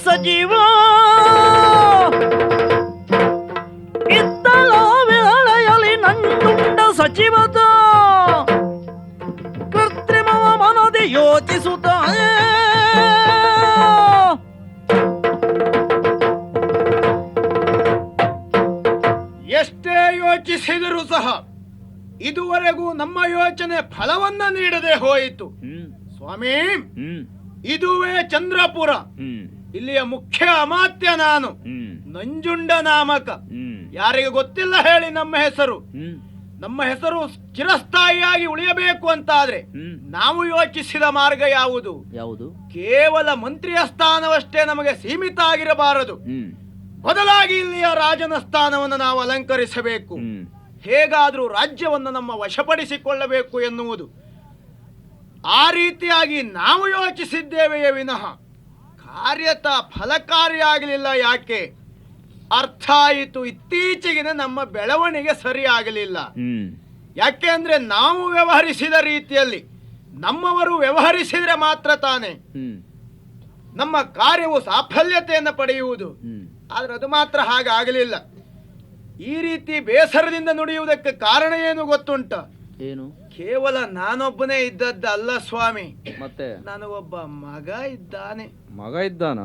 ಸಜೀವ ಇತ್ತಲೋ ವೇಳೆಯಲ್ಲಿ ನಂದುಂಡ ಸಚಿವತ ಕೃತ್ರಿಮವ ಮನದಿ ಯೋಚಿಸುತ್ತ ಎಷ್ಟೇ ಯೋಚಿಸಿದರೂ ಸಹ ಇದುವರೆಗೂ ನಮ್ಮ ಯೋಚನೆ ಫಲವನ್ನ ನೀಡದೆ ಹೋಯಿತು. ಸ್ವಾಮಿ, ಇದುವೇ ಚಂದ್ರಪುರ. ಇಲ್ಲಿಯ ಮುಖ್ಯ ಅಮಾತ್ಯ ನಾನು, ನಂಜುಂಡ ನಾಮಕ. ಯಾರಿಗೆ ಗೊತ್ತಿಲ್ಲ ಹೇಳಿ ನಮ್ಮ ಹೆಸರು? ನಮ್ಮ ಹೆಸರು ಚಿರಸ್ಥಾಯಿಯಾಗಿ ಉಳಿಯಬೇಕು ಅಂತಾದ್ರೆ ನಾವು ಯೋಚಿಸಿದ ಮಾರ್ಗ ಯಾವುದು? ಕೇವಲ ಮಂತ್ರಿಯ ಸ್ಥಾನವಷ್ಟೇ ನಮಗೆ ಸೀಮಿತ ಆಗಿರಬಾರದು. ಬದಲಾಗಿ ಇಲ್ಲಿಯ ರಾಜನ ಸ್ಥಾನವನ್ನು ನಾವು ಅಲಂಕರಿಸಬೇಕು. ಹೇಗಾದ್ರೂ ರಾಜ್ಯವನ್ನು ನಮ್ಮ ವಶಪಡಿಸಿಕೊಳ್ಳಬೇಕು ಎನ್ನುವುದು. ಆ ರೀತಿಯಾಗಿ ನಾವು ಯೋಚಿಸಿದ್ದೇವೆಯೇ ವಿನಃ ಕಾರ್ಯತಃ ಫಲಕಾರಿಯಾಗಲಿಲ್ಲ. ಯಾಕೆ? ಅರ್ಥ ಆಯಿತು, ಇತ್ತೀಚೆಗಿನ ನಮ್ಮ ಬೆಳವಣಿಗೆ ಸರಿಯಾಗಲಿಲ್ಲ. ಯಾಕೆ ಅಂದ್ರೆ ನಾವು ವ್ಯವಹರಿಸಿದ ರೀತಿಯಲ್ಲಿ ನಮ್ಮವರು ವ್ಯವಹರಿಸಿದ್ರೆ ಮಾತ್ರ ತಾನೆ ನಮ್ಮ ಕಾರ್ಯವು ಸಾಫಲ್ಯತೆಯನ್ನು ಪಡೆಯುವುದು. ಆದ್ರೆ ಅದು ಮಾತ್ರ ಹಾಗಾಗಲಿಲ್ಲ. ಈ ರೀತಿ ಬೇಸರದಿಂದ ನುಡಿಯುವುದಕ್ಕೆ ಕಾರಣ ಏನು ಗೊತ್ತುಂಟ? ಏನು? ಕೇವಲ ನಾನೊಬ್ಬನೇ ಇದ್ದದ್ದಲ್ಲ ಸ್ವಾಮಿ, ಮತ್ತೆ ನಾನು ಒಬ್ಬ ಮಗ ಇದ್ದಾನೆ. ಮಗ ಇದ್ದಾನ?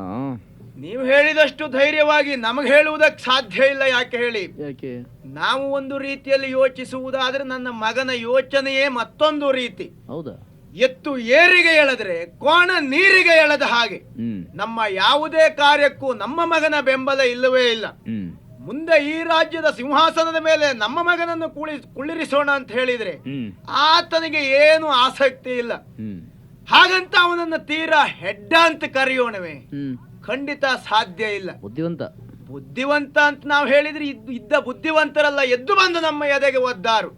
ನೀವು ಹೇಳಿದಷ್ಟು ಧೈರ್ಯವಾಗಿ ನಮಗೆ ಹೇಳುವುದಕ್ಕೆ ಸಾಧ್ಯ ಇಲ್ಲ. ಯಾಕೆ ಹೇಳಿ? ಯಾಕೆ? ನಾವು ಒಂದು ರೀತಿಯಲ್ಲಿ ಯೋಚಿಸುವುದಾದ್ರೆ ನನ್ನ ಮಗನ ಯೋಚನೆಯೇ ಮತ್ತೊಂದು ರೀತಿ. ಹೌದಾ? ಎತ್ತು ಏರಿಗೆ ಎಳೆದ್ರೆ ಕೋಣ ನೀರಿಗೆ ಎಳೆದ ಹಾಗೆ ನಮ್ಮ ಯಾವುದೇ ಕಾರ್ಯಕ್ಕೂ ನಮ್ಮ ಮಗನ ಬೆಂಬಲ ಇಲ್ಲವೇ ಇಲ್ಲ. ಮುಂದೆ ಈ ರಾಜ್ಯದ ಸಿಂಹಾಸನದ ಮೇಲೆ ನಮ್ಮ ಮಗನನ್ನು ಕುಳ್ಳಿರಿಸೋಣ ಅಂತ ಹೇಳಿದ್ರೆ ಆತನಿಗೆ ಏನು ಆಸಕ್ತಿ ಇಲ್ಲ. ಹಾಗಂತ ಅವನನ್ನು ತೀರಾ ಹೆಡ್ಡ ಅಂತ ಕರೆಯೋಣವೇ? ಖಂಡಿತ ಸಾಧ್ಯ ಇಲ್ಲ. ಬುದ್ಧಿವಂತ ಅಂತ ನಾವು ಹೇಳಿದ್ರೆ ಇದ್ದ ಬುದ್ಧಿವಂತರಲ್ಲ ಎದ್ದು ಬಂದು ನಮ್ಮ ಎದೆಗೆ ಒದ್ದಾರು.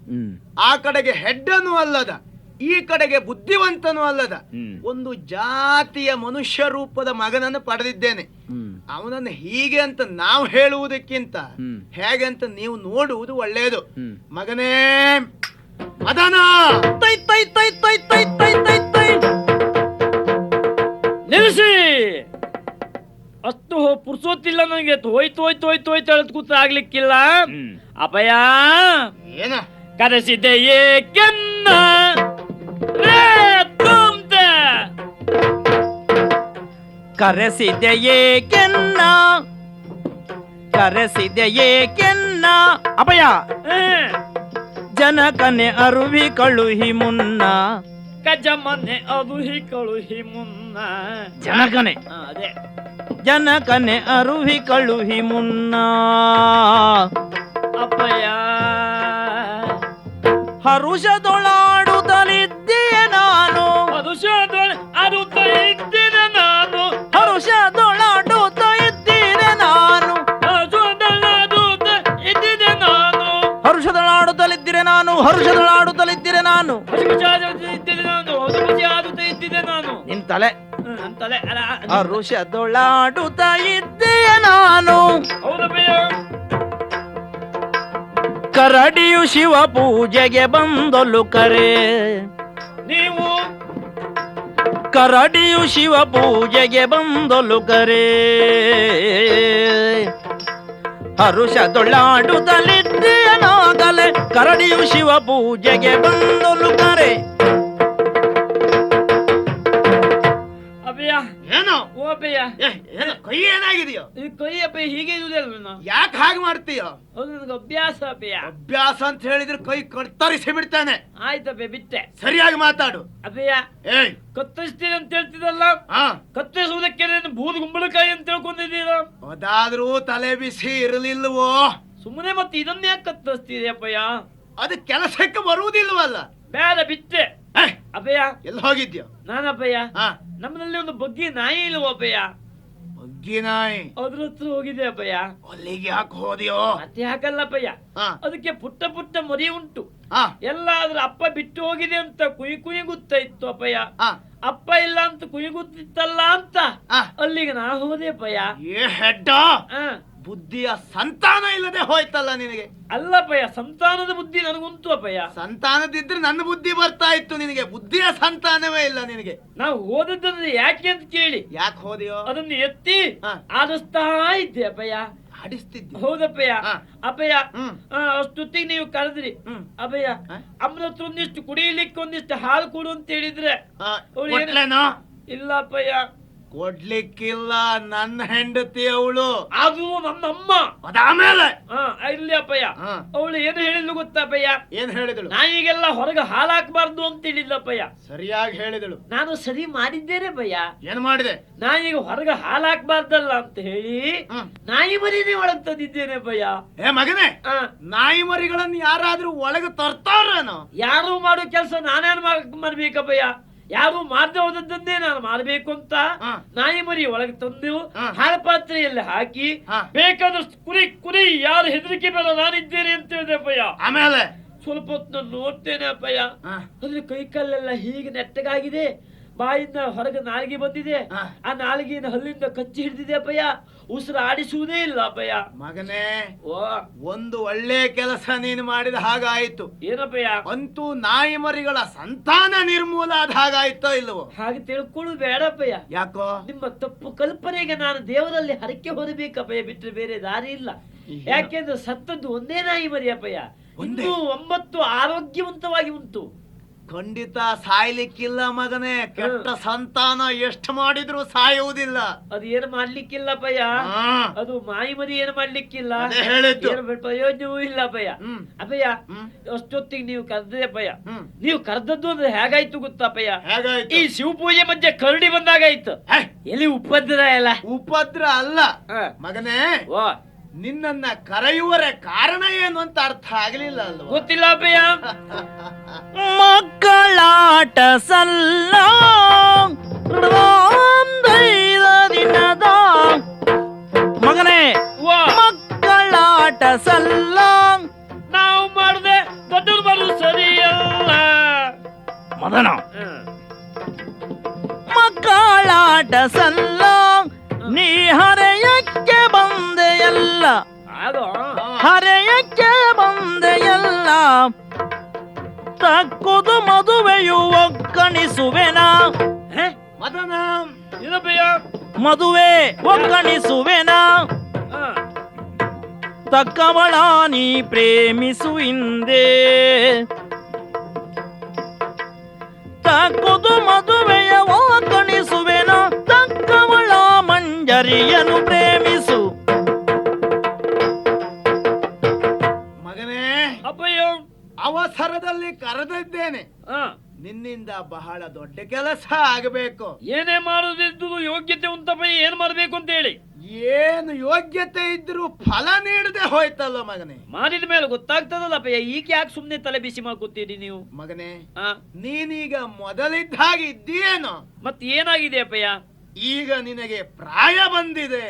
ಆ ಕಡೆಗೆ ಹೆಡ್ಡನೂ ಅಲ್ಲದ, ಈ ಕಡೆಗೆ ಬುದ್ಧಿವಂತನೂ ಅಲ್ಲದ ಒಂದು ಜಾತಿಯ ಮನುಷ್ಯ ರೂಪದ ಮಗನನ್ನು ಪಡೆದಿದ್ದೇನೆ. ಅವನನ್ನು ಹೀಗೆ ಅಂತ ನಾವು ಹೇಳುವುದಕ್ಕಿಂತ ಹೇಗೆ ಅಂತ ನೀವು ನೋಡುವುದು ಒಳ್ಳೆಯದು. ಮಗನೇ ಮದನ, ನಿಲ್ಲಿಸಿ. ಅಷ್ಟು ಪುರ್ಸೋತಿಲ್ಲ ನನಗೆ. ಹೋಯ್ತು ಹೋಯ್ತು ಹೋಯ್ತು ಹೋಯ್ತು ಹೇಳದ್ ಕೂತ ಆಗ್ಲಿಕ್ಕಿಲ್ಲ. ಅಪಯ ಏನ ಕರೆಸಿದೆ ಏಕೆನ್ನ ಕರೆಸಿದೆ ಏಕೆನ್ನ ಕರೆಸಿದೆ ಏಕೆನ್ನ ಅಪಯ ಜನಕನೆ ಅರುವಿ ಕಳುಹಿ ಮುನ್ನ ಕಜಮನೆ ಅರುಹಿ ಕಳುಹಿ ಮುನ್ನ ಜನಕನೆ ಅದೇ ಜನಕನೆ ಅರುಹಿ ಕಳುಹಿ ಮುನ್ನ ಅಪಯ ಹರುಷದೊಳಾಡುತ್ತಲಿದ್ದೀಯ ನಾನು ಹರುಷದೊಳಾಡುತ್ತ ಇದ್ದೀರ ನಾನು ಹರುಷದೊಳಾಡುತ್ತ ಇದ್ದೀರೆ ನಾನು ಹರುಷದೊಳಾಡುತ್ತಲಿದ್ದೀರೆ ನಾನು ಹರುಷದೊಳಾಡುತ್ತಲಿದ್ದೀರೆ ನಾನು ನಿನ್ ತಲೆ ಹರುಷದೊಳಾಡುತ್ತ ಇದ್ದೀಯ ನಾನು. ಕರಡಿಯು ಶಿವ ಪೂಜೆಗೆ ಬಂದೊಲು ಕರೆ ನೀವು ಕರಡಿಯು ಶಿವ ಪೂಜೆಗೆ ಬಂದೊಲು ಕರೆ ಹರುಷದೊಳಾಡುತ್ತಲಿದ್ದೀಯನಾಗಲೇ ಕರಡಿಯು ಶಿವ ಪೂಜೆಗೆ ಬಂದೊಲು ಕರೆ. ಏನೋ ಕೈ ಏನಾಗಿದೆಯೋ? ಕೈ ಅಪ್ಪಯ್ಯ ಹೀಗೆ ಇರುವುದಿಲ್ಲ. ಯಾಕೆ ಹಾಗೆ ಮಾಡ್ತೀಯ? ನನಗೆ ಅಭ್ಯಾಸ ಅಪ್ಪಯ್ಯ. ಅಭ್ಯಾಸ ಅಂತ ಹೇಳಿದ್ರೆ ಕೈ ಕತ್ತರಿಸಿ ಬಿಡ್ತಾನೆ. ಆಯ್ತಪ್ಪ ಬಿಟ್ಟೆ. ಸರಿಯಾಗಿ ಮಾತಾಡು ಅಪ್ಪಯ್ಯ. ಕತ್ತರಿಸ್ತೀನಿ ಅಂತ ಹೇಳ್ತಿದ್ದಲ್ಲ, ಕತ್ತರಿಸುವುದಕ್ಕೆ ಬೂದ್ ಗುಂಬಳಕಾಯಿ ಅಂತ ತಿಳ್ಕೊಂಡಿದ್ದೀರ? ಅದಾದ್ರೂ ತಲೆ ಬಿಸಿ ಇರಲಿಲ್ವೋ? ಸುಮ್ಮನೆ ಮತ್ತೆ ಇದನ್ನ ಯಾಕೆ ಕತ್ತರಿಸ್ತೀರಿ ಅಪ್ಪಯ್ಯ? ಅದು ಕೆಲಸಕ್ಕೆ ಬರುವುದಿಲ್ವಲ್ಲ. ಬೇಡ ಬಿಟ್ಟೆ. ಅಪ್ಪಯ್ಯ ಎಲ್ಲಿ ಹೋಗಿದ್ಯೋ? ನಾನಪ್ಪಯ್ಯ ನಮ್ಮನಲ್ಲಿ ಒಂದು ಬಗ್ಗಿ ನಾಯಿ ಇಲ್ವ ಅಪ್ಪಯ್ಯ? ಬಗ್ಗಿ ನಾಯಿ ಅದ್ರ ಹತ್ರ ಹೋಗಿದೆ ಅಪ್ಪಯ್ಯ. ಅಲ್ಲಿಗೆ ಯಾಕೆ ಹೋದ್ಯೋ? ಮತ್ತೆ ಯಾಕಲ್ಲಪ್ಪಯ್ಯ, ಅದಕ್ಕೆ ಪುಟ್ಟ ಪುಟ್ಟ ಮರಿ ಉಂಟು. ಎಲ್ಲ ಅದ್ರ ಅಪ್ಪ ಬಿಟ್ಟು ಹೋಗಿದೆ ಅಂತ ಕುಯ್ಗುತ್ತಾ ಇತ್ತು ಅಪ್ಪಯ್ಯ. ಅಪ್ಪ ಇಲ್ಲ ಅಂತ ಕುಯ್ಗುತ್ತಿತ್ತಲ್ಲ ಅಂತ ಅಲ್ಲಿಗೆ ನಾ ಹೋದೆ ಅಪ್ಪಯ್ಯ. ಏ ಹೆಡ್ಡ, ಬುದ್ಧಿಯ ಸಂತಾನ ಇಲ್ಲದೆ ಹೋಯ್ತಲ್ಲ ನಿನಗೆ. ಅಲ್ಲಪ್ಪಯ್ಯ, ಸಂತಾನದ ಬುದ್ಧಿ ನನಗುಂಟು ಅಪ್ಪಯ್ಯ. ಸಂತಾನದಿದ್ರೆ ನನ್ನ ಬುದ್ಧಿ ಬರ್ತಾ ಇತ್ತು, ನಿನಗೆ ಬುದ್ಧಿಯ ಸಂತಾನವೇ ಇಲ್ಲ ನಿನಗೆ. ನಾವು ಓದದ್ದನ್ನು ಯಾಕೆ ಅಂತ ಕೇಳಿ ಯಾಕೆ ಹೋದೆಯೋ? ಅದನ್ನು ಎತ್ತಿ ಆಡಿಸ್ತಾ ಇದ್ದೆ ಅಪ್ಪಯ್ಯ. ಆಡಿಸ್ತಿದ್ದೆ? ಹೌದಪ್ಪಯ್ಯ. ಅಪ್ಪಯ್ಯ, ಅಷ್ಟೊತ್ತಿಗೆ ನೀವು ಕರೆದ್ರಿ ಅಪ್ಪಯ್ಯ, ಅಮ್ಮನ ಹತ್ರ ಒಂದಿಷ್ಟು ಕುಡಿಯಲಿಕ್ಕೆ ಒಂದಿಷ್ಟು ಹಾಲು ಕೊಡು ಅಂತ ಹೇಳಿದ್ರೆ ಇಲ್ಲ ಅಪ್ಪಯ್ಯ, ಕೊಡ್ಲಿಕ್ಕಿಲ್ಲ. ನನ್ನ ಹೆಂಡತಿ ಅವಳು, ಅದು ನನ್ನಮ್ಮ. ಅದಾಮೇಲೆ ಇಲ್ಲಿ ಅಪ್ಪಯ್ಯ, ಅವಳು ಏನು ಹೇಳಿದ್ಲು ಗೊತ್ತಪ್ಪಯ್ಯ? ಏನ್ ಹೇಳಿದಳು? ನಾಯಿಗೆಲ್ಲ ಹೊರಗೆ ಹಾಲಾಕ್ಬಾರ್ದು ಅಂತ ಹೇಳಿದ್ಲಪ್ಪಯ್ಯ. ಸರಿಯಾಗಿ ಹೇಳಿದಳು. ನಾನು ಸರಿ ಮಾಡಿದ್ದೇನೆ ಭಯ್ಯ. ಏನ್ ಮಾಡಿದೆ? ನಾಯಿಗೆ ಹೊರಗೆ ಹಾಲಾಕ್ಬಾರ್ದಲ್ಲ ಅಂತ ಹೇಳಿ ನಾಯಿ ಮರಿನೇ ಒಳಗ್ ತಂದಿದ್ದೇನೆ ಭಯ್ಯ. ಏ ಮಗನೇ, ನಾಯಿ ಮರಿಗಳನ್ನು ಯಾರಾದ್ರೂ ಒಳಗೆ ತರ್ತಾರೇನೋ? ಯಾರು ಮಾಡೋ ಕೆಲಸ ನಾನೇನು ಮಾಡ್ಬೇಕಪ್ಪಯ್ಯ? ಯಾರು ಮಾಡದೆ ಹೋದದ್ದನ್ನೇ ನಾನು ಮಾಡಬೇಕು ಅಂತ ನಾಯಿ ಮರಿ ಒಳಗೆ ತಂದು ಹಾಲ ಪಾತ್ರೆಯಲ್ಲಿ ಹಾಕಿ ಬೇಕಾದಷ್ಟು ಕುರಿ ಕುರಿ, ಯಾರು ಹೆದರಿಕೆ ಬೇಡ, ನಾನಿದ್ದೇನೆ ಅಂತ ಹೇಳಿದೆ ಅಪ್ಪಯ್ಯ. ಆಮೇಲೆ ಸ್ವಲ್ಪ ಹೊತ್ತು ನಾನು ನೋಡ್ತೇನೆ ಅಪ್ಪಯ್ಯ, ಅಂದ್ರೆ ಕೈ ಕಾಲೆಲ್ಲ ಹೀಗೆ ನೆಟ್ಟಗಾಗಿದೆ, ಬಾಯಿಂದ ಹೊರಗೆ ನಾಲಿಗೆ ಬಂದಿದೆ, ಆ ನಾಲಿಗೆಯನ್ನು ಹಲ್ಲಿಂದ ಕಚ್ಚಿ ಹಿಡಿದಿದೆ ಅಪ್ಪಯ್ಯ, ಉಸಿರು ಆಡಿಸುವುದೇ ಇಲ್ಲ ಅಪ್ಪಯ್ಯ. ಮಗನೇ, ಒಂದು ಒಳ್ಳೆ ಕೆಲಸ ನೀನು ಮಾಡಿದ ಹಾಗಾಯಿತು. ಏನಪ್ಪಯ್ಯ? ಅಂತೂ ನಾಯಿ ಮರಿಗಳ ಸಂತಾನ ನಿರ್ಮೂಲ ಆದ ಹಾಗಾಯ್ತೋ ಇಲ್ಲವೋ? ಹಾಗೆ ತಿಳ್ಕೊಳ್ಳು ಬೇಡಪ್ಪಯ್ಯ. ಯಾಕೋ? ನಿಮ್ಮ ತಪ್ಪು ಕಲ್ಪನೆಗೆ ನಾನು ದೇವರಲ್ಲಿ ಹರಕೆ ಹೊರಬೇಕಪ್ಪಯ್ಯ, ಬಿಟ್ಟರೆ ಬೇರೆ ದಾರಿ ಇಲ್ಲ. ಯಾಕೆಂದ್ರೆ ಸತ್ತದ್ದು ಒಂದೇ ನಾಯಿ ಮರಿ ಅಪ್ಪಯ್ಯ, ಇನ್ನೂ 9 ಆರೋಗ್ಯವಂತವಾಗಿ ಉಂಟು. ಖಂಡಿತ ಸಾಯ್ಲಿಕ್ಕಿಲ್ಲ ಮಗನೇ. ಕೆಟ್ಟ ಸಂತಾನ ಎಷ್ಟು ಮಾಡಿದ್ರು ಸಾಯುವುದಿಲ್ಲ. ಅದು ಏನು ಮಾಡ್ಲಿಕ್ಕಿಲ್ಲಪ್ಪಯ್ಯ, ಅದು ಮಾಯಿ ಮರಿ ಏನು ಮಾಡ್ಲಿಕ್ಕಿಲ್ಲ, ಪ್ರಯೋಜನವೂ ಇಲ್ಲ ಅಪ್ಪಯ್ಯ. ಅಪ್ಪಯ್ಯ, ಅಷ್ಟೊತ್ತಿಗೆ ನೀವು ಕರೆದ್ರೆ ಅಪ್ಪಯ್ಯ, ನೀವು ಕರೆದದ್ದು ಅಂದ್ರೆ ಹೇಗಾಯ್ತು ಗೊತ್ತಪ್ಪಯ್ಯ? ಈ ಶಿವ ಪೂಜೆ ಮಧ್ಯೆ ಕರಡಿ ಬಂದಾಗಾಯ್ತು. ಎಲ್ಲಿ ಉಪದ್ರ ಎಲ್ಲ? ಉಪದ್ರ ಅಲ್ಲ ಮಗನೇ, ನಿನ್ನನ್ನ ಕರೆಯುವರ ಕಾರಣ ಏನು ಅಂತ ಅರ್ಥ ಆಗಲಿಲ್ಲ ಅಲ್ವಾ? ಗೊತ್ತಿಲ್ಲ ಅಪ್ಪಯ್ಯ. ಮಕ್ಕಳಾಟ ಸಲ್ಲ ದಿನದ ಮಗನೇ, ಮಕ್ಕಳಾಟ ಸಲ್ಲ ನಾವು ಮಾಡದೆ ದೊಡ್ಡರು ಬರು ಸರಿಯಲ್ಲ ಮದನ. ಮಕ್ಕಳಾಟ ಸಲ್ಲ ನೀ ಹರೆಯಕ್ಕೆ ಬಂದೆಯಲ್ಲ, ಹರೆಯಕ್ಕೆ ಬಂದೆಯಲ್ಲ, ತಕ್ಕುದು ಮದುವೆಯು ಒಕ್ಕಣಿಸುವೆನಾ? ಮದನ, ಮದುವೆ ಒಕ್ಕಣಿಸುವೆನಾ? ತಕ್ಕವಳ ನೀ ಪ್ರೇಮಿಸು ಹಿಂದೆ, ತಕ್ಕುದು ಮದುವೆಯ ಒಕ್ಕಣಿಸುವೆನಾ? ತಕ್ಕವಳ ಮಂಜರಿಯನ್ನು ಪ್ರೇಮಿಸು. ಮಗನೇ, ಅಪ್ಪಯ್ಯ, ಅವಸರದಲ್ಲಿ ಕರೆದಿದ್ದೇನೆ. ನಿನ್ನಿಂದ ಬಹಳ ದೊಡ್ಡ ಕೆಲಸ ಆಗಬೇಕು. ಏನೇ ಮಾಡೋದಿದ್ದು ಯೋಗ್ಯತೆ ಉಂಟಪ್ಪಯ್ಯ, ಏನ್ ಮಾಡ್ಬೇಕು ಅಂತ ಹೇಳಿ. ಏನು ಯೋಗ್ಯತೆ ಇದ್ರು ಫಲ ನೀಡದೆ ಹೋಯ್ತಲ್ಲ ಮಗನೇ. ಮಾಡಿದ ಮೇಲೆ ಗೊತ್ತಾಗ್ತದಲ್ಲಪ್ಪಯ್ಯ, ಈಗ ಯಾಕೆ ಸುಮ್ನೆ ತಲೆ ಬಿಸಿ ಮಾಡ್ಕೊತೀರಿ ನೀವು? ಮಗನೇ, ನೀನೀಗ ಮೊದಲಿದ್ದ ಹಾಗೆ ಇದ್ದೀಯೇನೋ? ಮತ್ತೆ ಏನಾಗಿದೆ ಅಪ್ಪಯ್ಯ? ಈಗ ನಿನಗೆ ಪ್ರಾಯ ಬಂದಿದೆ.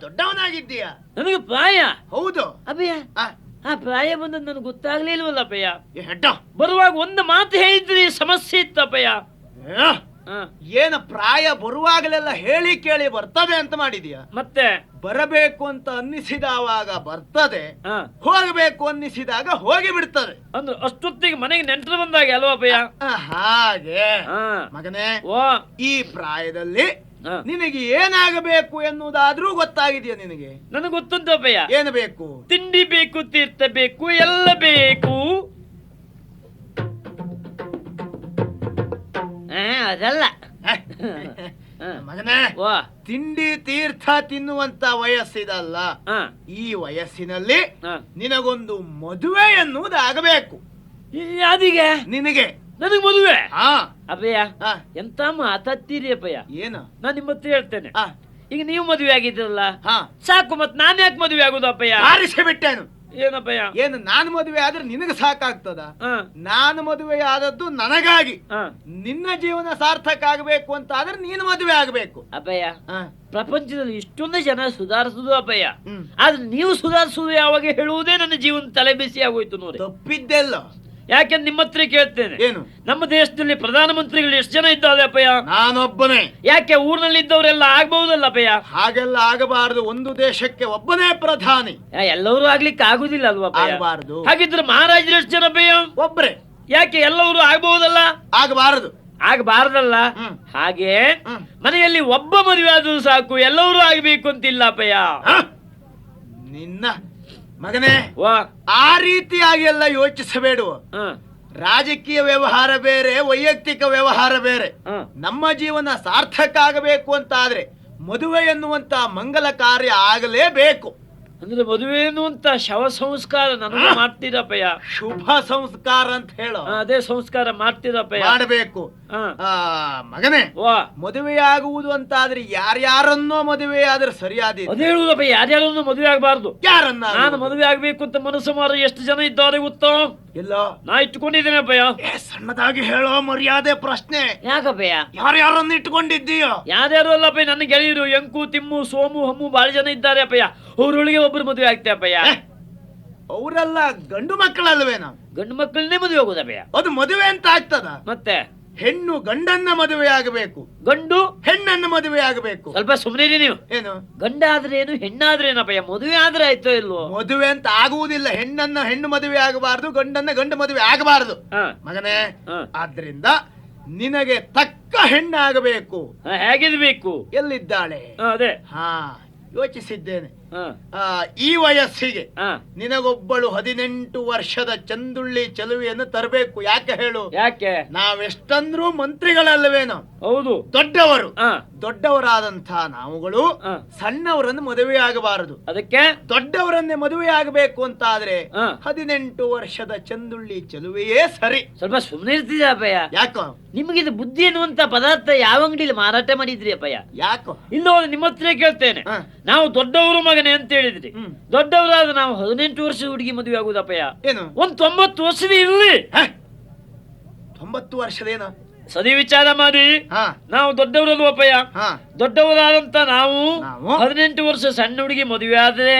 ದೊಡ್ಡವನಾಗಿದ್ದೀಯ. ನನಗೆ ಪ್ರಾಯ? ಹೌದು ಅಪ್ಪಯ್ಯ. ಆ ಪ್ರಾಯ ಬಂದದ್ದು ನನಗೆ ಗೊತ್ತಾಗ್ಲಿಲ್ವಲ್ಲ ಅಪ್ಪಯ್ಯ. ಹೆಡ್ಡ ಬರುವಾಗ ಒಂದು ಮಾತು ಹೇಳಿದ್ರಿ, ಸಮಸ್ಯೆ ಇತ್ತಪ್ಪಯ್ಯ. ಏನು ಪ್ರಾಯ ಬರುವಾಗಲೆಲ್ಲ ಹೇಳಿ ಕೇಳಿ ಬರ್ತದೆ ಅಂತ ಮಾಡಿದೀಯ? ಮತ್ತೆ ಬರಬೇಕು ಅಂತ ಅನ್ನಿಸಿದವಾಗ ಬರ್ತದೆ, ಹೋಗಬೇಕು ಅನ್ನಿಸಿದಾಗ ಹೋಗಿ ಬಿಡ್ತದೆ. ಅಂದ್ರೆ ಅಷ್ಟೊತ್ತಿಗೆ ಮನೆಗೆ ನೆಂಟರು ಬಂದಾಗ ಅಲ್ವಪ್ಪಯ್ಯ? ಹಾಗೆ ಮಗನೇ, ಈ ಪ್ರಾಯದಲ್ಲಿ ನಿನಗೆ ಏನಾಗಬೇಕು ಎನ್ನುವುದಾದ್ರೂ ಗೊತ್ತಾಗಿದೆಯಾ ನಿನಗೆ? ನನಗೆ ಗೊತ್ತುಂಟು ಅಪ್ಪಯ್ಯ. ಏನು ಬೇಕು? ತಿಂಡಿ ಬೇಕು, ತೀರ್ಥ ಬೇಕು, ಎಲ್ಲ ಬೇಕು. ಅದಲ್ಲ ಮಗನೇ, ತಿಂಡಿ ತೀರ್ಥ ತಿನ್ನುವಂತ ವಯಸ್ಸಿದಲ್ಲ. ಈ ವಯಸ್ಸಿನಲ್ಲಿ ನಿನಗೊಂದು ಮದುವೆ ಎನ್ನುವುದು ಆಗಬೇಕು. ಯಾದಿಗೆ? ನಿನಗೆ. ನನಗೆ ಮದುವೆ? ಅಪ್ಪಯ್ಯ, ಎಂತ ಮಾತಾಡ್ತೀರಿ ಅಪ್ಪಯ್ಯ? ಏನು? ನಾನು ನಿಮ್ಮ ಹತ್ರ ಹೇಳ್ತೇನೆ, ಈಗ ನೀವು ಮದುವೆ ಆಗಿದ್ರಲ್ಲ, ಸಾಕು, ಮತ್ ನಾನ್ ಯಾಕೆ ಮದುವೆ ಆಗುದು ಅಪ್ಪಯ್ಯ? ಆರಿಸಿ ಬಿಟ್ಟೇನು. ಏನಪ್ಪಯ್ಯ? ಏನು ನಾನು ಮದುವೆ ಆದ್ರೆ ನಿನಗೆ ಸಾಕಾಗ್ತದ? ನಾನು ಮದುವೆ ಆದದ್ದು ನನಗಾಗಿ. ನಿನ್ನ ಜೀವನ ಸಾರ್ಥಕ ಆಗಬೇಕು ಅಂತ ಆದ್ರೆ ನೀನು ಮದುವೆ ಆಗಬೇಕು ಅಪ್ಪಯ್ಯ. ಪ್ರಪಂಚದಲ್ಲಿ ಇಷ್ಟೊಂದು ಜನ ಸುಧಾರಿಸುದು ಅಪ್ಪಯ್ಯ, ಆದ್ರೆ ನೀವು ಸುಧಾರಿಸುದು ಯಾವಾಗ ಹೇಳುವುದೇ ನನ್ನ ಜೀವನ ತಲೆ ಬಿಸಿ ಆಗೋಯ್ತು ನೋಡಿ. ತಪ್ಪಿದ್ದೆಲ್ಲ ಯಾಕೆ ನಿಮ್ಮ ಹತ್ರ ಕೇಳ್ತೇನೆ, ಏನು? ನಮ್ಮ ದೇಶದಲ್ಲಿ ಪ್ರಧಾನಮಂತ್ರಿಗಳು ಎಷ್ಟು ಜನ ಇದ್ದಾರೆ ಅಪ್ಪಯ್ಯ? ನಾನೊಬ್ಬನೇ. ಯಾಕೆ ಊರಿನಲ್ಲಿ ಇದ್ದವರೆಲ್ಲ ಆಗ್ಬಹುದಲ್ಲ ಅಪ್ಪಯ್ಯ? ಹಾಗೆಲ್ಲ ಆಗಬಾರದು. ಒಂದು ದೇಶಕ್ಕೆ ಒಬ್ಬನೇ ಪ್ರಧಾನಿ. ಎಲ್ಲರೂ ಆಗ್ಲಿಕ್ಕೆ ಆಗುದಿಲ್ಲ ಅಲ್ವಾ ಅಪ್ಪಯ್ಯ? ಆಗಬಾರದು. ಹಾಗಿದ್ರೆ ಮಹಾರಾಜರು ಎಷ್ಟು ಜನ ಅಪ್ಪಯ್ಯ? ಒಬ್ರೆ. ಯಾಕೆ ಎಲ್ಲರೂ ಆಗ್ಬಹುದಲ್ಲ? ಆಗಬಾರದು. ಆಗಬಾರದಲ್ಲ. ಹಾಗೆ ಮನೆಯಲ್ಲಿ ಒಬ್ಬ ಮದುವೆ ಆದ್ರೂ ಸಾಕು, ಎಲ್ಲರೂ ಆಗ್ಬೇಕು ಅಂತಿಲ್ಲ ಅಪ್ಪಯ್ಯ. ನಿನ್ನ ಮಗನೇ, ವಾ, ಆ ರೀತಿಯಾಗಿ ಎಲ್ಲ ಯೋಚಿಸಬೇಡ. ರಾಜಕೀಯ ವ್ಯವಹಾರ ಬೇರೆ, ವೈಯಕ್ತಿಕ ವ್ಯವಹಾರ ಬೇರೆ. ನಮ್ಮ ಜೀವನ ಸಾರ್ಥಕ ಆಗಬೇಕು ಅಂತಾದ್ರೆ ಮದುವೆ ಎನ್ನುವಂತ ಮಂಗಲ ಕಾರ್ಯ ಆಗಲೇಬೇಕು. ಅಂದ್ರೆ ಮದುವೆ ಎನ್ನುವಂತ ಶವ ಸಂಸ್ಕಾರ ನನಗೆ ಮಾಡ್ತೀರಪ್ಪಯ್ಯ. ಶುಭ ಸಂಸ್ಕಾರ ಅಂತ ಹೇಳೋ, ಅದೇ ಸಂಸ್ಕಾರ ಮಾಡ್ತೀರಪ್ಪಯ್ಯ. ಮಾಡಬೇಕು. ಮಗನೇ, ಮದುವೆಯಾಗುವುದು ಅಂತಾದ್ರೆ ಯಾರ್ಯಾರನ್ನೋ ಮದುವೆ ಆದ್ರೆ ಸರಿಯಾದ ಅದೇ ಹೇಳುದಪ್ಪ, ಯಾರ್ಯಾರನ್ನು ಮದುವೆ ಆಗಬಾರ್ದು. ಯಾರನ್ನ? ನಾನು ಮದುವೆ ಆಗ್ಬೇಕು ಅಂತ ಮನಸ್ಸು ಮಾರು ಎಷ್ಟು ಜನ ಇದ್ದಾರೆ ಗೊತ್ತೋ? ಇಲ್ಲ, ನಾ ಇಟ್ಕೊಂಡಿದ್ದೇನೆ ಅಪ್ಪಯ್ಯ. ಸಣ್ಣದಾಗಿ ಹೇಳೋ, ಮರ್ಯಾದೆ ಪ್ರಶ್ನೆ. ಯಾಕಪ್ಪಯ್ಯ? ಯಾರ್ಯಾರನ್ನ ಇಟ್ಕೊಂಡಿದ್ದೀಯೋ? ಯಾರ್ಯಾರು ಅಲ್ಲಪ್ಪಯ್ಯ, ನನ್ನ ಗೆಳೆಯರು ಎಂಕು, ತಿಮ್ಮು, ಸೋಮು, ಹಮ್ಮು ಬಹಳ ಜನ ಇದ್ದಾರೆ ಅಪ್ಪಯ್ಯ. ಅವರೊಳಗೆ ಒಬ್ರು ಮದುವೆ ಆಗ್ತೇ ಅಪ್ಪಯ್ಯ. ಅವರೆಲ್ಲ ಗಂಡು ಮಕ್ಕಳಲ್ವೇನೋ? ಗಂಡು ಮಕ್ಕಳನ್ನೇ ಮದುವೆ ಹೋಗುದಪ್ಪಯ್ಯ. ಅದು ಮದುವೆ ಅಂತ ಆಗ್ತದ? ಮತ್ತೆ ಹೆಣ್ಣು ಗಂಡನ್ನ ಮದುವೆ ಆಗಬೇಕು, ಗಂಡು ಹೆಣ್ಣನ್ನು ಮದುವೆ ಆಗಬೇಕು. ಸ್ವಲ್ಪ ಸುಮ್ಮನೆ ನೀವು. ಏನು ಗಂಡ ಆದ್ರೆ ಏನು, ಹೆಣ್ಣಾದ್ರೆ ಏನಪ್ಪಯ್ಯ? ಮದುವೆ ಆದ್ರೆ ಆಯ್ತೋ ಇಲ್ವೋ? ಮದುವೆ ಅಂತ ಆಗುವುದಿಲ್ಲ. ಹೆಣ್ಣನ್ನ ಹೆಣ್ಣು ಮದುವೆ ಆಗಬಾರದು, ಗಂಡನ್ನ ಗಂಡು ಮದುವೆ ಆಗಬಾರದು ಮಗನೇ. ಆದ್ರಿಂದ ನಿನಗೆ ತಕ್ಕ ಹೆಣ್ಣಾಗಬೇಕು. ಹೇಗಿರ್ಬೇಕು? ಎಲ್ಲಿದ್ದಾಳೆ? ಅದೇ ಯೋಚಿಸಿದ್ದೇನೆ. ಈ ವಯಸ್ಸಿಗೆ ನಿನಗೊಬ್ಬಳು 18 ವರ್ಷದ ಚಂದುಳ್ಳಿ ಚಲುವೆಯನ್ನು ತರಬೇಕು. ಯಾಕೆ ಹೇಳು? ಯಾಕೆ? ನಾವೆಷ್ಟಂದ್ರೂ ಮಂತ್ರಿಗಳಲ್ಲವೇನೋ? ಹೌದು, ದೊಡ್ಡವರು. ದೊಡ್ಡವರಾದಂಥ ನಾವುಗಳು ಸಣ್ಣವರನ್ನು ಮದುವೆ ಆಗಬಾರದು. ಅದಕ್ಕೆ ದೊಡ್ಡವರನ್ನೇ ಮದುವೆ ಆಗಬೇಕು ಅಂತ ಆದ್ರೆ 18 ವರ್ಷದ ಚಂದುಳ್ಳಿ ಚಲುವೆಯೇ ಸರಿ. ಸ್ವಲ್ಪ ಸುಮ್ಮನೆ ಇರ್ತಿದ್ಯಾ ಅಪ್ಪಯ್ಯ? ಯಾಕೋ? ನಿಮಗಿದು ಬುದ್ಧಿ ಎನ್ನುವಂತ ಪದಾರ್ಥ ಯಾವ ಅಂಗಡಿಯಲ್ಲಿ ಮಾರಾಟ ಮಾಡಿದ್ರಿ ಅಪ್ಪಯ್ಯ? ಯಾಕೋ? ಇಲ್ಲ, ನಿಮ್ಮ ಹತ್ರ ಕೇಳ್ತೇನೆ. ನಾವು ದೊಡ್ಡವರು ಮಗನೇ ಅಂತ ಹೇಳಿದ್ರಿ. ದೊಡ್ಡವರಾದ ನಾವು 18 ವರ್ಷದ ಹುಡುಗಿ ಮದುವೆ ಆಗುದಪ್ಪಯ್ಯ? ಏನು, ಒಂದ್ 90 ವರ್ಷದ ಇರ್ಲಿ. 90 ವರ್ಷದೇನು? ಸದಿ ವಿಚಾರ ಮಾಡಿ. ನಾವು ದೊಡ್ಡವರಲ್ವ ಅಪ್ಪಯ್ಯ? ದೊಡ್ಡವರಾದಂತ ನಾವು 18 ವರ್ಷ ಸಣ್ಣ ಹುಡುಗಿ ಮದುವೆ ಆದ್ರೆ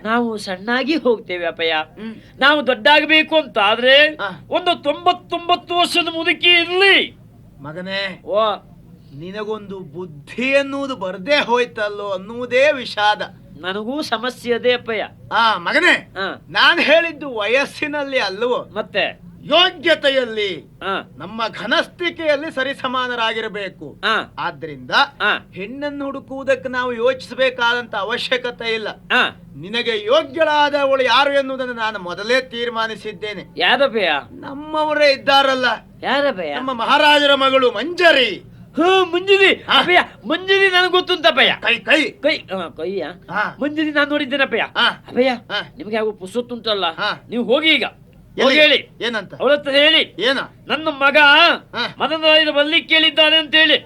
ನಾವು ಸಣ್ಣಾಗಿ ಹೋಗ್ತೇವೆ ಅಪ್ಪಯ್ಯ. ನಾವು ದೊಡ್ಡ ಆಗ್ಬೇಕು ಅಂತ ಆದ್ರೆ ಒಂದು 99 ವರ್ಷದ ಮುದುಕಿ ಇರ್ಲಿ ಮಗನೇ. ಓ, ನಿನಗೊಂದು ಬುದ್ಧಿ ಎನ್ನುವುದು ಬರ್ದೇ ಹೋಯ್ತಲ್ಲೋ ಅನ್ನುವುದೇ ವಿಷಾದ. ನನಗೂ ಸಮಸ್ಯೆ ಅದೇ ಅಪ್ಪಯ್ಯ. ಮಗನೇ, ನಾನು ಹೇಳಿದ್ದು ವಯಸ್ಸಿನಲ್ಲಿ ಅಲ್ಲವೋ, ಮತ್ತೆ ಯೋಗ್ಯತೆಯಲ್ಲಿ, ನಮ್ಮ ಘನಸ್ಥಿಕೆಯಲ್ಲಿ ಸರಿಸಮಾನರಾಗಿರಬೇಕು. ಆದ್ರಿಂದ ಹೆಣ್ಣನ್ನು ಹುಡುಕುವುದಕ್ಕೆ ನಾವು ಯೋಚಿಸಬೇಕಾದಂತ ಅವಶ್ಯಕತೆ ಇಲ್ಲ. ನಿನಗೆ ಯೋಗ್ಯಳಾದವಳು ಯಾರು ಎನ್ನುವುದನ್ನು ನಾನು ಮೊದಲೇ ತೀರ್ಮಾನಿಸಿದ್ದೇನೆ. ಯಾರಪ್ಪಯ್ಯ? ನಮ್ಮವರೇ ಇದ್ದಾರಲ್ಲ. ಯಾರಪ್ಪಯ್ಯ? ನಮ್ಮ ಮಹಾರಾಜರ ಮಗಳು ಮಂಜರಿ. ಮಂಜರಿ ಅಪ್ಪಯ್ಯ. ಮಂಜರಿ ನನಗೆ ಗೊತ್ತುಂಟಪ್ಪಯ್ಯ. ಕೈ ಕೈ ಕೈ ಕೈಯ ಮಂಜರಿ ನಾನು ನೋಡಿದ್ದೇನಪ್ಪಯ್ಯ. ಅಪ್ಪಯ್ಯ, ನಿಮ್ಗೆ ಯಾವ ಪುಸ್ತಕ ಉಂಟಲ್ಲ, ನೀವು ಹೋಗಿ ಈಗ ಹೇಳಿ. ಏನಂತ? ಅವಳ ಹತ್ರ ಹೇಳಿ, ಏನ ನನ್ನ ಮಗ ಮದನರಾಯರು ಬರ್ಲಿಕ್ಕೆ ಕೇಳಿದ್ದಾನೆ ಅಂತ ಹೇಳಿ.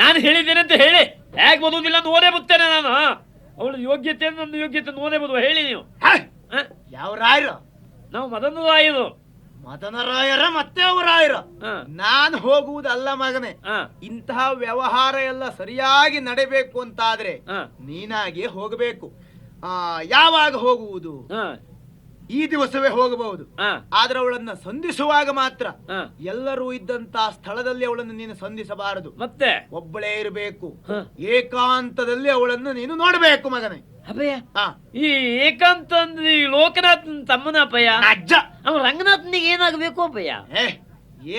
ನಾನು ಹೇಳಿದ್ದೇನೆ ಅಂತ ಹೇಳಿ. ಹೇಗೆ ಬರುವುದಿಲ್ಲ ನೋಡೇ ಬರ್ತೇನೆ ನಾನು. ಅವಳ ಯೋಗ್ಯತೆ, ನನ್ನ ಯೋಗ್ಯತೆ ನೋಡೇ ಬರುವ. ಹೇಳಿ ನೀವು. ಯಾವ ರಾಯರು? ನಾವು ಮದನರಾಯರು. ಮದನರಾಯರ ಮತ್ತೆ ಅವರಾಯರ. ನಾನು ಹೋಗುವುದಲ್ಲ ಮಗನೇ. ಇಂತಹ ವ್ಯವಹಾರ ಎಲ್ಲ ಸರಿಯಾಗಿ ನಡಿಬೇಕು ಅಂತಾದ್ರೆ ನೀನಾಗೆ ಹೋಗಬೇಕು. ಯಾವಾಗ ಹೋಗುವುದು? ಈ ದಿವಸವೇ ಹೋಗಬಹುದು. ಆದ್ರೆ ಅವಳನ್ನ ಸಂಧಿಸುವಾಗ ಮಾತ್ರ ಎಲ್ಲರೂ ಇದ್ದಂತ ಸ್ಥಳದಲ್ಲಿ ಅವಳನ್ನು ನೀನು ಸಂಧಿಸಬಾರದು. ಮತ್ತೆ ಒಬ್ಬಳೇ ಇರಬೇಕು. ಏಕಾಂತದಲ್ಲಿ ಅವಳನ್ನು ನೀನು ನೋಡಬೇಕು ಮಗನೇ. ಅಪ್ಪಯ್ಯ, ಈ ಏಕಾಂತ ಅಂದ್ರೆ ಲೋಕನಾಥನ್ ತಮ್ಮನ ಅಪ್ಪಯ್ಯ. ಅಜ್ಜ ಅವ ರಂಗನಾಥನಿಗೆ ಏನಾಗಬೇಕು ಅಪ್ಪಯ್ಯ?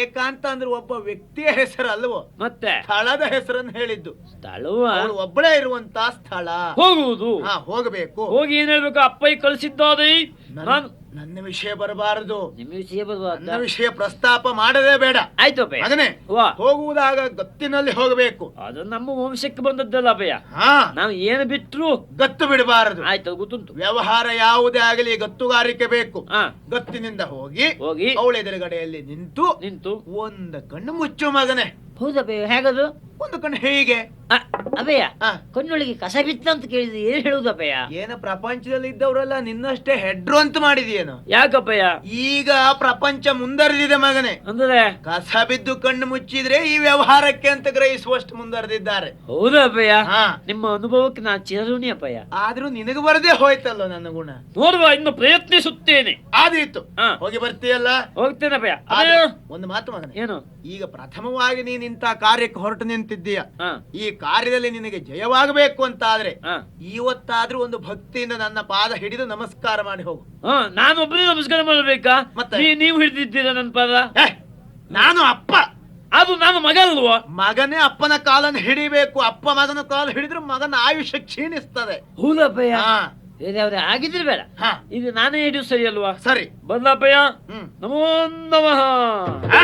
ಏಕಾಂತ ಅಂದ್ರೆ ಒಬ್ಬ ವ್ಯಕ್ತಿಯ ಹೆಸರು ಅಲ್ವೋ, ಮತ್ತೆ ಸ್ಥಳದ ಹೆಸರನ್ನು ಹೇಳಿದ್ದು. ಸ್ಥಳವ ಒಬ್ಬಳೇ ಇರುವಂತ ಸ್ಥಳ ಹೋಗುವುದು. ಹೋಗಬೇಕು. ಹೋಗಿ ಏನ್ ಹೇಳ್ಬೇಕು? ಅಪ್ಪಯ್ಯ ಕಳಿಸಿದ್ದಾರೆ. ನನ್ನ ವಿಷಯ ಬರಬಾರದು. ನಿಮ್ಮ ವಿಷಯ ಬರಬಾರದು. ನನ್ನ ವಿಷಯ ಪ್ರಸ್ತಾಪ ಮಾಡದೇ ಬೇಡ. ಆಯ್ತು ಅಪ್ಪಯ್ಯ. ಮಗನೇ, ಹೋಗುವುದಾಗ ಗತ್ತಿನಲ್ಲಿ ಹೋಗಬೇಕು. ಅದು ನಮ್ಮ ವಂಶಕ್ಕೆ ಬಂದದ್ದಲ್ಲ ಅಪ್ಪಯ್ಯ. ನಾವು ಏನು ಬಿಟ್ರು ಗತ್ತು ಬಿಡಬಾರದು. ಆಯ್ತು, ಗೊತ್ತುಂಟು. ವ್ಯವಹಾರ ಯಾವುದೇ ಆಗಲಿ ಗತ್ತುಗಾರಿಕೆ ಬೇಕು. ಗತ್ತಿನಿಂದ ಹೋಗಿ ಅವಳ ಎದುರುಗಡೆಯಲ್ಲಿ ನಿಂತು ಒಂದು ಕಣ್ಣು ಮುಚ್ಚು ಮಗನೇ. ಹೌದಪ್ಪಯ್ಯ. ಹೇಗದು? ಒಂದು ಕಣ್ಣು ಹೀಗೆ ಅಭಯ ಆ. ಕಣ್ಣೊಳಗೆ ಕಸ ಬಿತ್ತ ಅಂತ ಕೇಳಿದ್ರೆ ಏನ್ ಹೇಳುದು ಅಭಯ? ಏನ ಪ್ರಪಂಚದಲ್ಲಿ ಇದ್ದವರೆಲ್ಲ ನಿನ್ನಷ್ಟೇ ಹೆಡ್ರು ಅಂತ ಮಾಡಿದೆಯೇನು? ಯಾಕಪ್ಪಯ್ಯ? ಈಗ ಪ್ರಪಂಚ ಮುಂದರಿದಿದೆ ಮಗನೇ. ಅಂದ್ರೆ ಕಸ ಬಿದ್ದು ಕಣ್ಣು ಮುಚ್ಚಿದ್ರೆ ಈ ವ್ಯವಹಾರಕ್ಕೆ ಅಂತ ಗ್ರಹಿಸುವಷ್ಟು ಮುಂದರಿದಿದ್ದಾರೆ. ಹೌದಾ ಅಪ್ಪಯ್ಯ? ಹಾ. ನಿಮ್ಮ ಅನುಭವಕ್ಕೆ ನಾನು ಚಿರಋಣಿ ಅಪ್ಪಯ್ಯ. ಆದ್ರೂ ನಿನಗೆ ಬರದೇ ಹೋಯ್ತಲ್ಲೋ ನನ್ನ ಗುಣ. ನೋಡುವ, ಇನ್ನು ಪ್ರಯತ್ನಿಸುತ್ತೇನೆ. ಆದೀತು, ಹಾ. ಹೋಗಿ ಬರ್ತೀಯಲ್ಲ. ಹೋಗ್ತೇನೆ ಅಪ್ಪಯ್ಯ. ಆದ್ರೆ ಒಂದು ಮಾತು ಮಗನೇ, ಏನು? ಈಗ ಪ್ರಥಮವಾಗಿ ನೀನ್ ಇಂಥ ಕಾರ್ಯಕ್ಕೆ ಹೊರಟು ನಿಂತಿದ್ದೀಯ. ಹಾ. ಈ ಕಾರ್ಯದಲ್ಲಿ ನಿನಗೆ ಜಯವಾಗಬೇಕು ಅಂತ ಆದ್ರೆ ಹಾ. ಇವತ್ತಾದ್ರೂ ಒಂದು ಭಕ್ತಿಯಿಂದ ನನ್ನ ಪಾದ ಹಿಡಿದು ನಮಸ್ಕಾರ ಮಾಡಿ ಹೋಗು. ಹಾ, ನಾನು ಒಬ್ಬನೇ ನಮಸ್ಕಾರ ಮಾಡಬೇಕಾ? ಮತ್ತೆ? ನೀವು ಹಿಡಿದಿದ್ದೀರಾ ನನ್ನ ಪಾದ? ಏ, ನಾನು ಅಪ್ಪ, ಅದು ನಾನು ಮಗ ಅಲ್ವಾ? ಮಗನೇ ಅಪ್ಪನ ಕಾಲನ್ನು ಹಿಡಿಬೇಕು. ಅಪ್ಪ ಮಗನ ಕಾಲು ಹಿಡಿದ್ರೆ ಮಗನ ಆಯುಷ್ಯ ಕ್ಷೀಣಿಸ್ತದೆ. ಹೌದಪ್ಪಯ್ಯ? ಹಾ. ಬೇರೆ ಆಗಿದ್ರೆ ಬೇಡ, ಹಾ. ಇದು ನಾನೇ ಹಿಡಿದು ಸರಿ ಅಲ್ವಾ? ಸರಿ. ಬಂದಪ್ಪಯ್ಯ. ಹ್ಮ್. ನಮೋ ನಮಃ. ಆ?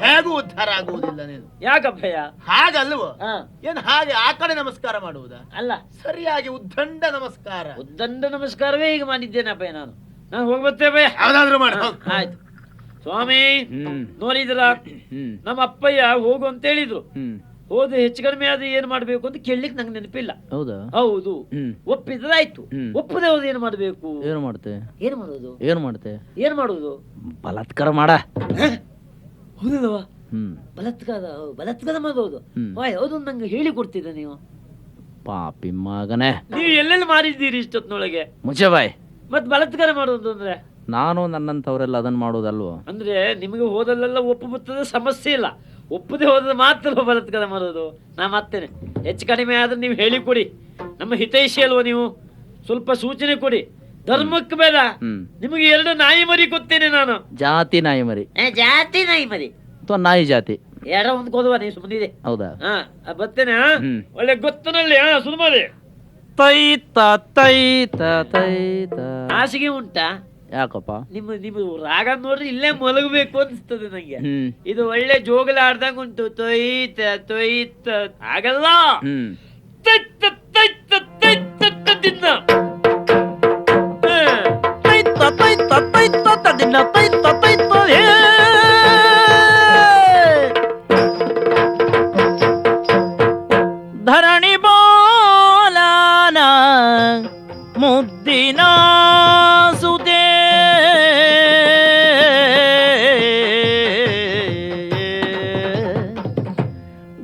ಹೇಗೂ ಉದ್ಧಾರ ಆಗುವುದಿಲ್ಲ ನೀನು. ಯಾಕಪ್ಪಯ್ಯ? ಹಾಗಲ್ವೋ? ಹಾ. ಏನ್ ಹಾಗೆ ಆ ಕಡೆ ನಮಸ್ಕಾರ ಮಾಡುವುದಾ? ಅಲ್ಲ, ಸರಿಯಾಗಿ ಉದ್ದಂಡ ನಮಸ್ಕಾರ. ಉದ್ದಂಡ ನಮಸ್ಕಾರವೇ ಈಗ ಮಾಡಿದ್ದೇನೆ ಅಪ್ಪಯ್ಯ. ನಾನು ಹೋಗಿ ಬರ್ತೇನೆ ಅಪ್ಪಯ್ಯ. ಯಾವ್ದಾದ್ರು ಮಾಡಿ ಹೋಗು. ಆಯ್ತು ಸ್ವಾಮಿ. ಹ್ಮ್ ನೋಡಿದ್ರ, ಹ್ಮ್ ನಮ್ಮ ಅಪ್ಪಯ್ಯ ಹೋಗು ಅಂತ ಹೇಳಿದ್ರು. ಹ್ಮ್ ಹೋದ ಹೆಚ್ಚು ಕಡಿಮೆ ಆದ್ರೆ ಏನ್ ಮಾಡ್ಬೇಕು ಅಂತ ಕೇಳಲಿಕ್ಕೆ ನಂಗೆ ನೆನಪಿಲ್ಲ. ಹೌದಾ? ಹೌದು. ಹ್ಮ್ ಒಪ್ಪಿದ್ರಾಯ್ತು. ಹ್ಮ್. ಒಪ್ಪದೆ ಹೋದ ಏನ್ ಮಾಡ್ಬೇಕು? ಏನು ಮಾಡ್ತೆ? ಏನ್ ಮಾಡೋದು? ಏನು ಮಾಡ್ತೆ? ಏನ್ ಮಾಡುದು? ಬಲಾತ್ಕಾರ ಮಾಡ. ಹೌದಲ್ವಾ? ಹ್ಮ್ ಬಲಾತ್ಕಾರ ಮಾಡೋದು. ಹ್ಮ್. ಹೌದು, ನಂಗೆ ಹೇಳಿ ಕೊಡ್ತಿದ್ದ ನೀವು. ಪಾಪಿ ಮಗನೇ, ನೀವು ಎಲ್ಲೆಲ್ಲಿ ಮಾರಿದ್ದೀರಿ ಇಷ್ಟೊತ್ತಿನೊಳಗೆ? ಮುಚ್ಚೆ ಬಾಯ್. ಮತ್ ಬಲಾತ್ಕಾರ ಮಾಡೋದು ಅಂದ್ರೆ ನಾನು ನನ್ನಂಥವ್ರೆಲ್ಲ ಅದನ್ನ ಮಾಡೋದಲ್ವೋ? ಅಂದ್ರೆ ನಿಮಗೆ ಹೋದಲ್ಲೆಲ್ಲ ಒಪ್ಪು ಬರ್ತದೆ, ಸಮಸ್ಯೆ ಇಲ್ಲ. ಒಪ್ಪದೆ ಹೋದ್ರೆ ಮಾತ್ರ ಬಲಾತ್ಕಾರ ಮಾಡೋದು. ನಾ ಮತ್ತೇನೆ ಹೆಚ್ಚು ಕಡಿಮೆ ಆದ್ರೆ ನೀವು ಹೇಳಿ ಕೊಡಿ. ನಮ್ಮ ಹಿತೈಷಿ ಅಲ್ವ ನೀವು, ಸ್ವಲ್ಪ ಸೂಚನೆ ಕೊಡಿ. ಧರ್ಮಕ್ಕೆ ಬೇಡ, ಹ್ಮ್ ನಿಮಗೆ 2 ನಾಯಿ ಮರಿ ಕೊಡ್ತೇನೆ ನಾನು. ಜಾತಿ ನಾಯಿ ಮರಿ? ಜಾತಿ ನಾಯಿ ಮರಿ ಅಥವಾ ನಾಯಿ ಜಾತಿ? ಎರಡ ಒಂದು ಕೊಡುವ, ನೀವು ಸುಮ್ಮನಿದೆ. ಹೌದಾ? ಹಾ, ಬರ್ತೇನೆ. ಹ್ಮ್. ಒಳ್ಳೆ ಗೊತ್ತನಲ್ಲಿ. ಹಾ, ಸುಮ್ಮನೆ. ತೈತ ತೈತ ತೈತ. ಹಾಸಿಗೆ ಉಂಟಾ? ಯಾಕಪ್ಪ? ನಿಮ್ಮ ರಾಗ ನೋಡ್ರಿ ಇಲ್ಲೇ ಮಲಗಬೇಕು ಅನಿಸ್ತದೆ ನಂಗೆ. ಹ್ಮ್ ಇದು ಒಳ್ಳೆ ಜೋಗಲ ಆಡ್ದಂಗ ಉಂಟು. ತೊಯ್ತ ತೊಯ್ತ ಆಗಲ್ಲ. ಹ್ಮ್ ತೈತ ತೈತ ತೈತ ತದಿನ್ನ. ತೈತ ತೈತ ತೈತ ತದಿನ್ನ ತೈತ ತೈತ. ಧರಣಿ ಬಾಲನ ಮುದ್ದಿನ ಸುದೇ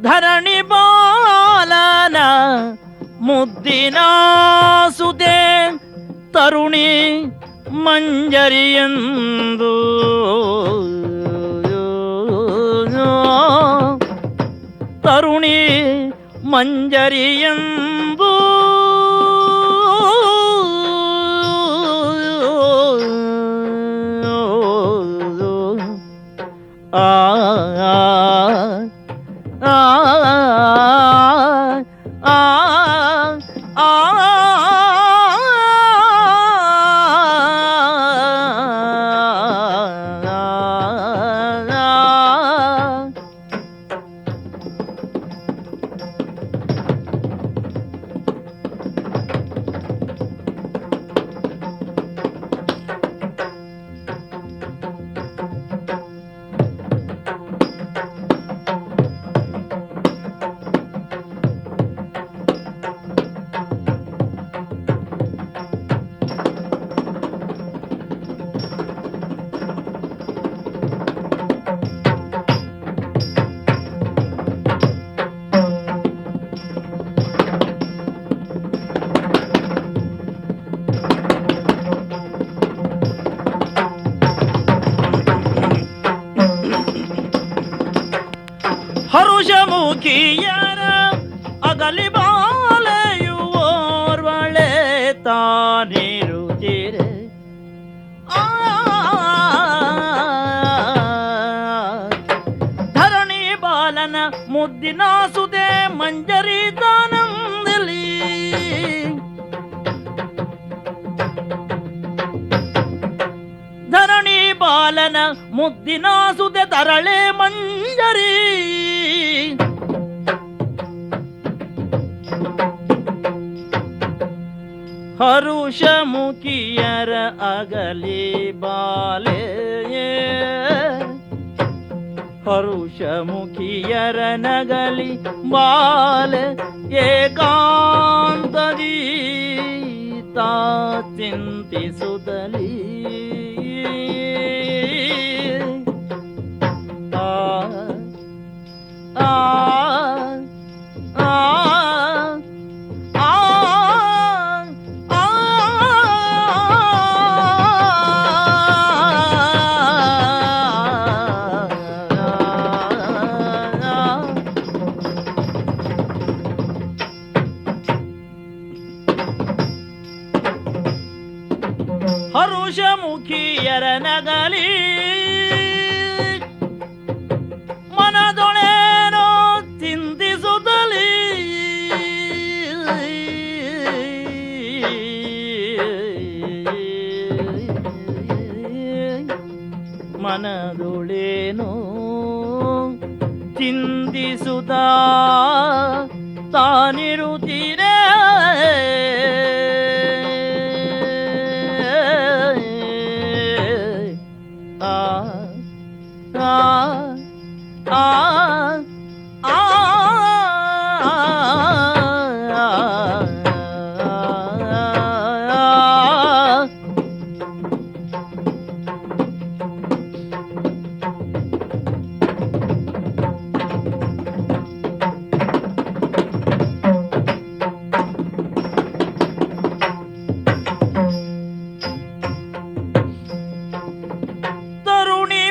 ಧರಣಿ ಬಾಲನ ಮುದ್ದಿನ ಸುದೆ ತರುಣಿ ಮಂಜರಿಯಂದು ತರುಣಿ ಮಂಜರಿಯಂದು ಆ ಆ ಆ ಆ ಹರುಷಮುಖಿಯರ ಅಗಲಿ ಬಾಲೆಯುವೋರ್ವಳೆ ತಾನಿರುತ್ತೀರೆ. ಧರಣಿ ಬಾಲನ ಮುದ್ದಿನ ಸುದೆ ಮಂಜರಿ ತಾನಂದಲಿ. ಧರಣಿ ಬಾಲನ ಮುದ್ದಿನ ಸುದೆ ತರಳೆ ಮಂಜರಿ. ಹರುಷ ಮುಖಿಯರ ಅಗಲಿ ಬಾಲೆ. ಹರುಷ ಮುಖಿಯರ ನಗಲಿ ಬಾಲೆ ಏಕಾಂತದಿ ತಾ ಚಿಂತಿಸುತ್ತಲೀ ಆ ಆ ಆ ಹರುಷಮುಖಿಯರ ನಗಲಿ ಮನದೊಳೇನೋ ಚಿಂತಿಸುತ್ತಲೀ ಮನದೊಳೇನೋ ಚಿಂತಿಸುತ್ತ ತಾನಿರುತ್ತೀರೇ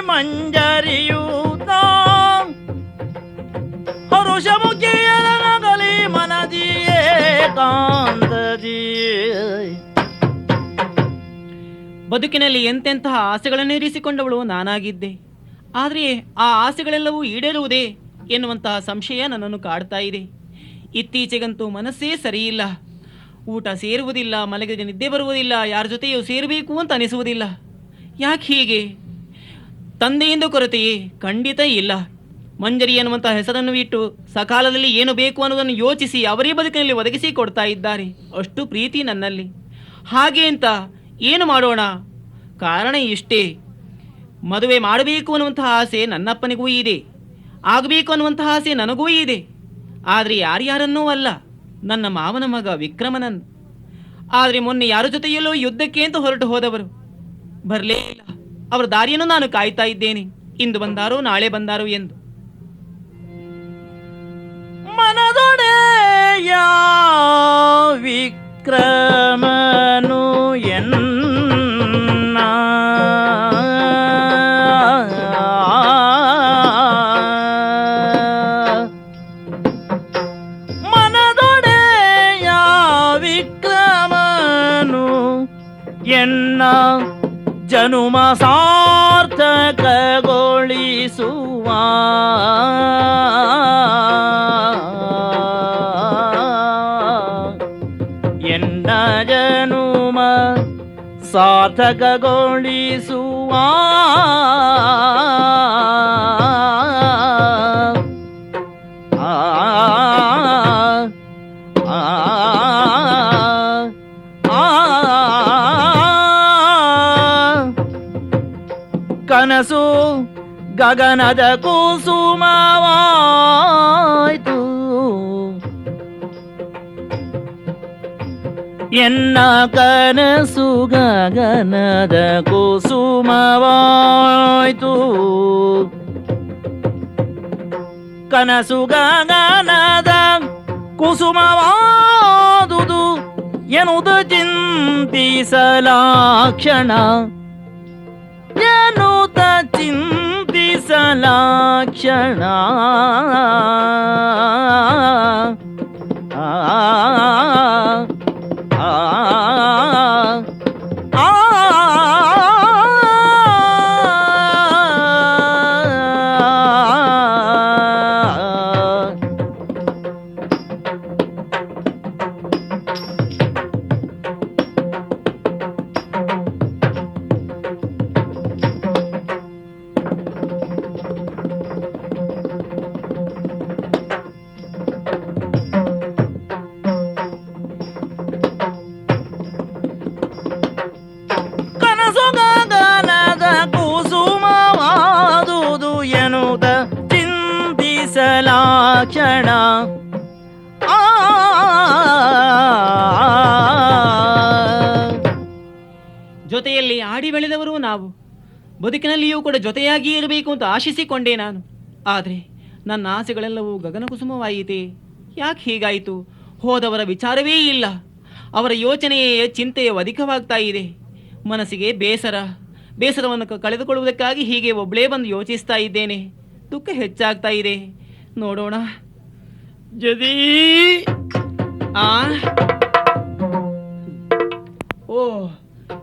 ಮಂಜರಿಯೂತ ಹರುಷಮುಖಿಯರ ನಗಲಿ ಮನದಿಯೇ ಕಾಂತದಿ. ಬದುಕಿನಲ್ಲಿ ಎಂತೆಂತಹ ಆಸೆಗಳನ್ನು ಇರಿಸಿಕೊಂಡವಳು ನಾನಾಗಿದ್ದೆ. ಆದರೆ ಆ ಆಸೆಗಳೆಲ್ಲವೂ ಈಡೇರುವುದೇ ಎನ್ನುವಂತಹ ಸಂಶಯ ನನ್ನನ್ನು ಕಾಡ್ತಾ ಇದೆ. ಇತ್ತೀಚೆಗಂತೂ ಮನಸ್ಸೇ ಸರಿಯಿಲ್ಲ. ಊಟ ಸೇರುವುದಿಲ್ಲ, ಮಲಗಿದ ನಿದ್ದೆ ಬರುವುದಿಲ್ಲ, ಯಾರ ಜೊತೆಯೂ ಸೇರಬೇಕು ಅಂತ ಅನಿಸುವುದಿಲ್ಲ. ಯಾಕೆ ಹೀಗೆ? ತಂದೆಯಿಂದ ಕೊರತೆಯೇ ಖಂಡಿತ ಇಲ್ಲ. ಮಂಜರಿ ಎನ್ನುವಂತಹ ಹೆಸರನ್ನು ಇಟ್ಟು ಸಕಾಲದಲ್ಲಿ ಏನು ಬೇಕು ಅನ್ನೋದನ್ನು ಯೋಚಿಸಿ ಅವರೇ ಬದುಕಿನಲ್ಲಿ ಒದಗಿಸಿ ಕೊಡ್ತಾ ಇದ್ದಾರೆ. ಅಷ್ಟು ಪ್ರೀತಿ ನನ್ನಲ್ಲಿ. ಹಾಗೆ ಅಂತ ಏನು ಮಾಡೋಣ? ಕಾರಣ ಇಷ್ಟೇ, ಮದುವೆ ಮಾಡಬೇಕು ಅನ್ನುವಂತಹ ಆಸೆ ನನ್ನಪ್ಪನಿಗೂ ಇದೆ, ಆಗಬೇಕು ಅನ್ನುವಂತಹ ಆಸೆ ನನಗೂ ಇದೆ. ಆದರೆ ಯಾರ್ಯಾರನ್ನೂ ಅಲ್ಲ, ನನ್ನ ಮಾವನ ಮಗ ವಿಕ್ರಮನನ್ನು. ಆದರೆ ಮೊನ್ನೆ ಯಾರ ಜೊತೆಯಲ್ಲೋ ಯುದ್ಧಕ್ಕೆ ಅಂತ ಹೊರಟು ಹೋದವರು ಬರಲೇ ಇಲ್ಲ. ಅವರ ದಾರಿಯನ್ನು ನಾನು ಕಾಯ್ತಾ ಇದ್ದೇನೆ, ಇಂದು ಬಂದಾರೋ ನಾಳೆ ಬಂದಾರೋ ಎಂದು. ಮನದೊಡೆಯ ವಿಕ್ರಮನು ಎನ್ನ ಮನದೊಡೆಯ ವಿಕ್ರಮನು ಎನ್ನ ಜನುಮ ಸಾರ್ಥಕಗೊಳಿಸುವ ಎನ್ನ ಜನುಮ ಸಾರ್ಥಕಗೊಳಿಸುವ ಕನಸು ಗಗನದ ಕುಸುಮವಾಯ್ತು, ಎನ್ನ ಕನಸು ಗಗನದ ಕುಸುಮವಾಯ್ತು. ಕನಸು ಗಗನದ ಕುಸುಮವಾದುದು ಎನ್ನುವುದು ಚಿಂತಿಸಲಾಕ್ಷಣ, ಎನ್ನುತ್ತ ಚಿಂತಿಸಲಾಕ್ಷಣ. ಕ್ಷಣ ಆಡಿ ಬೆಳೆದವರು ನಾವು. ಬದುಕಿನಲ್ಲಿಯೂ ಕೂಡ ಜೊತೆಯಾಗಿ ಇರಬೇಕು ಅಂತ ಆಶಿಸಿಕೊಂಡೆ ನಾನು. ಆದರೆ ನನ್ನ ಆಸೆಗಳೆಲ್ಲವೂ ಗಗನಕುಸುಮವಾಯಿತೆ. ಯಾಕೆ ಹೀಗಾಯಿತು? ಹೋದವರ ವಿಚಾರವೇ ಇಲ್ಲ. ಅವರ ಯೋಚನೆಯೇ ಚಿಂತೆಯು ಅಧಿಕವಾಗ್ತಾ ಇದೆ. ಮನಸ್ಸಿಗೆ ಬೇಸರವನ್ನು ಕಳೆದುಕೊಳ್ಳುವುದಕ್ಕಾಗಿ ಹೀಗೆ ಒಬ್ಬಳೇ ಬಂದು ಯೋಚಿಸ್ತಾ ಇದ್ದೇನೆ. ದುಃಖ ಹೆಚ್ಚಾಗ್ತಾ ಇದೆ. ನೋಡೋಣ. ಜದಿ ಆ ಓ,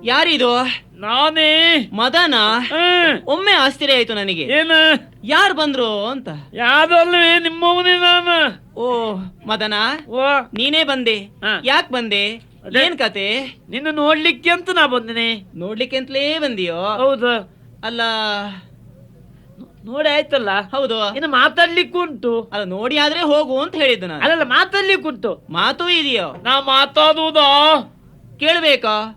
ಯಾರಿದು? ನಾನೇ ಮದನ. ಒಮ್ಮೆ ಆಶ್ಚರ್ಯ ಆಯ್ತು ನನಗೆ. ಏನ ಯಾರು ಬಂದ್ರು ಅಂತ. ಯಾವ್ದಲ್ವೇ ನಿಮ್ಮವನೇ ನಾನು. ಓ ಮದನ, ಓ ನೀನೇ ಬಂದೆ. ಹಾ. ಯಾಕೆ ಬಂದೆ? ಏನ್ ಕತೆ? ನಿನ್ನ ನೋಡ್ಲಿಕ್ಕೆ ಅಂತ ನಾ ಬಂದಿನಿ. ನೋಡ್ಲಿಕ್ಕೆ ಅಂತಲೇ ಬಂದಿಯೋ? ಹೌದು. ಅಲ್ಲ, ನೋಡಿ ಆಯ್ತಲ್ಲ. ಹೌದು. ಇನ್ನು ಮಾತಾಡ್ಲಿಕ್ಕೆ ಉಂಟು. ಅಲ್ಲ, ನೋಡಿ ಆದ್ರೆ ಹೋಗು ಅಂತ ಹೇಳಿದ್ದು ನಾನು. ಅಲ್ಲಲ್ಲ, ಮಾತಾಡ್ಲಿಕ್ಕೆ ಉಂಟು. ಮಾತು ಇದೆಯೋ? ನಾ ಮಾತಾಡುವುದಾ? ಕೇಳಬೇಕಾ?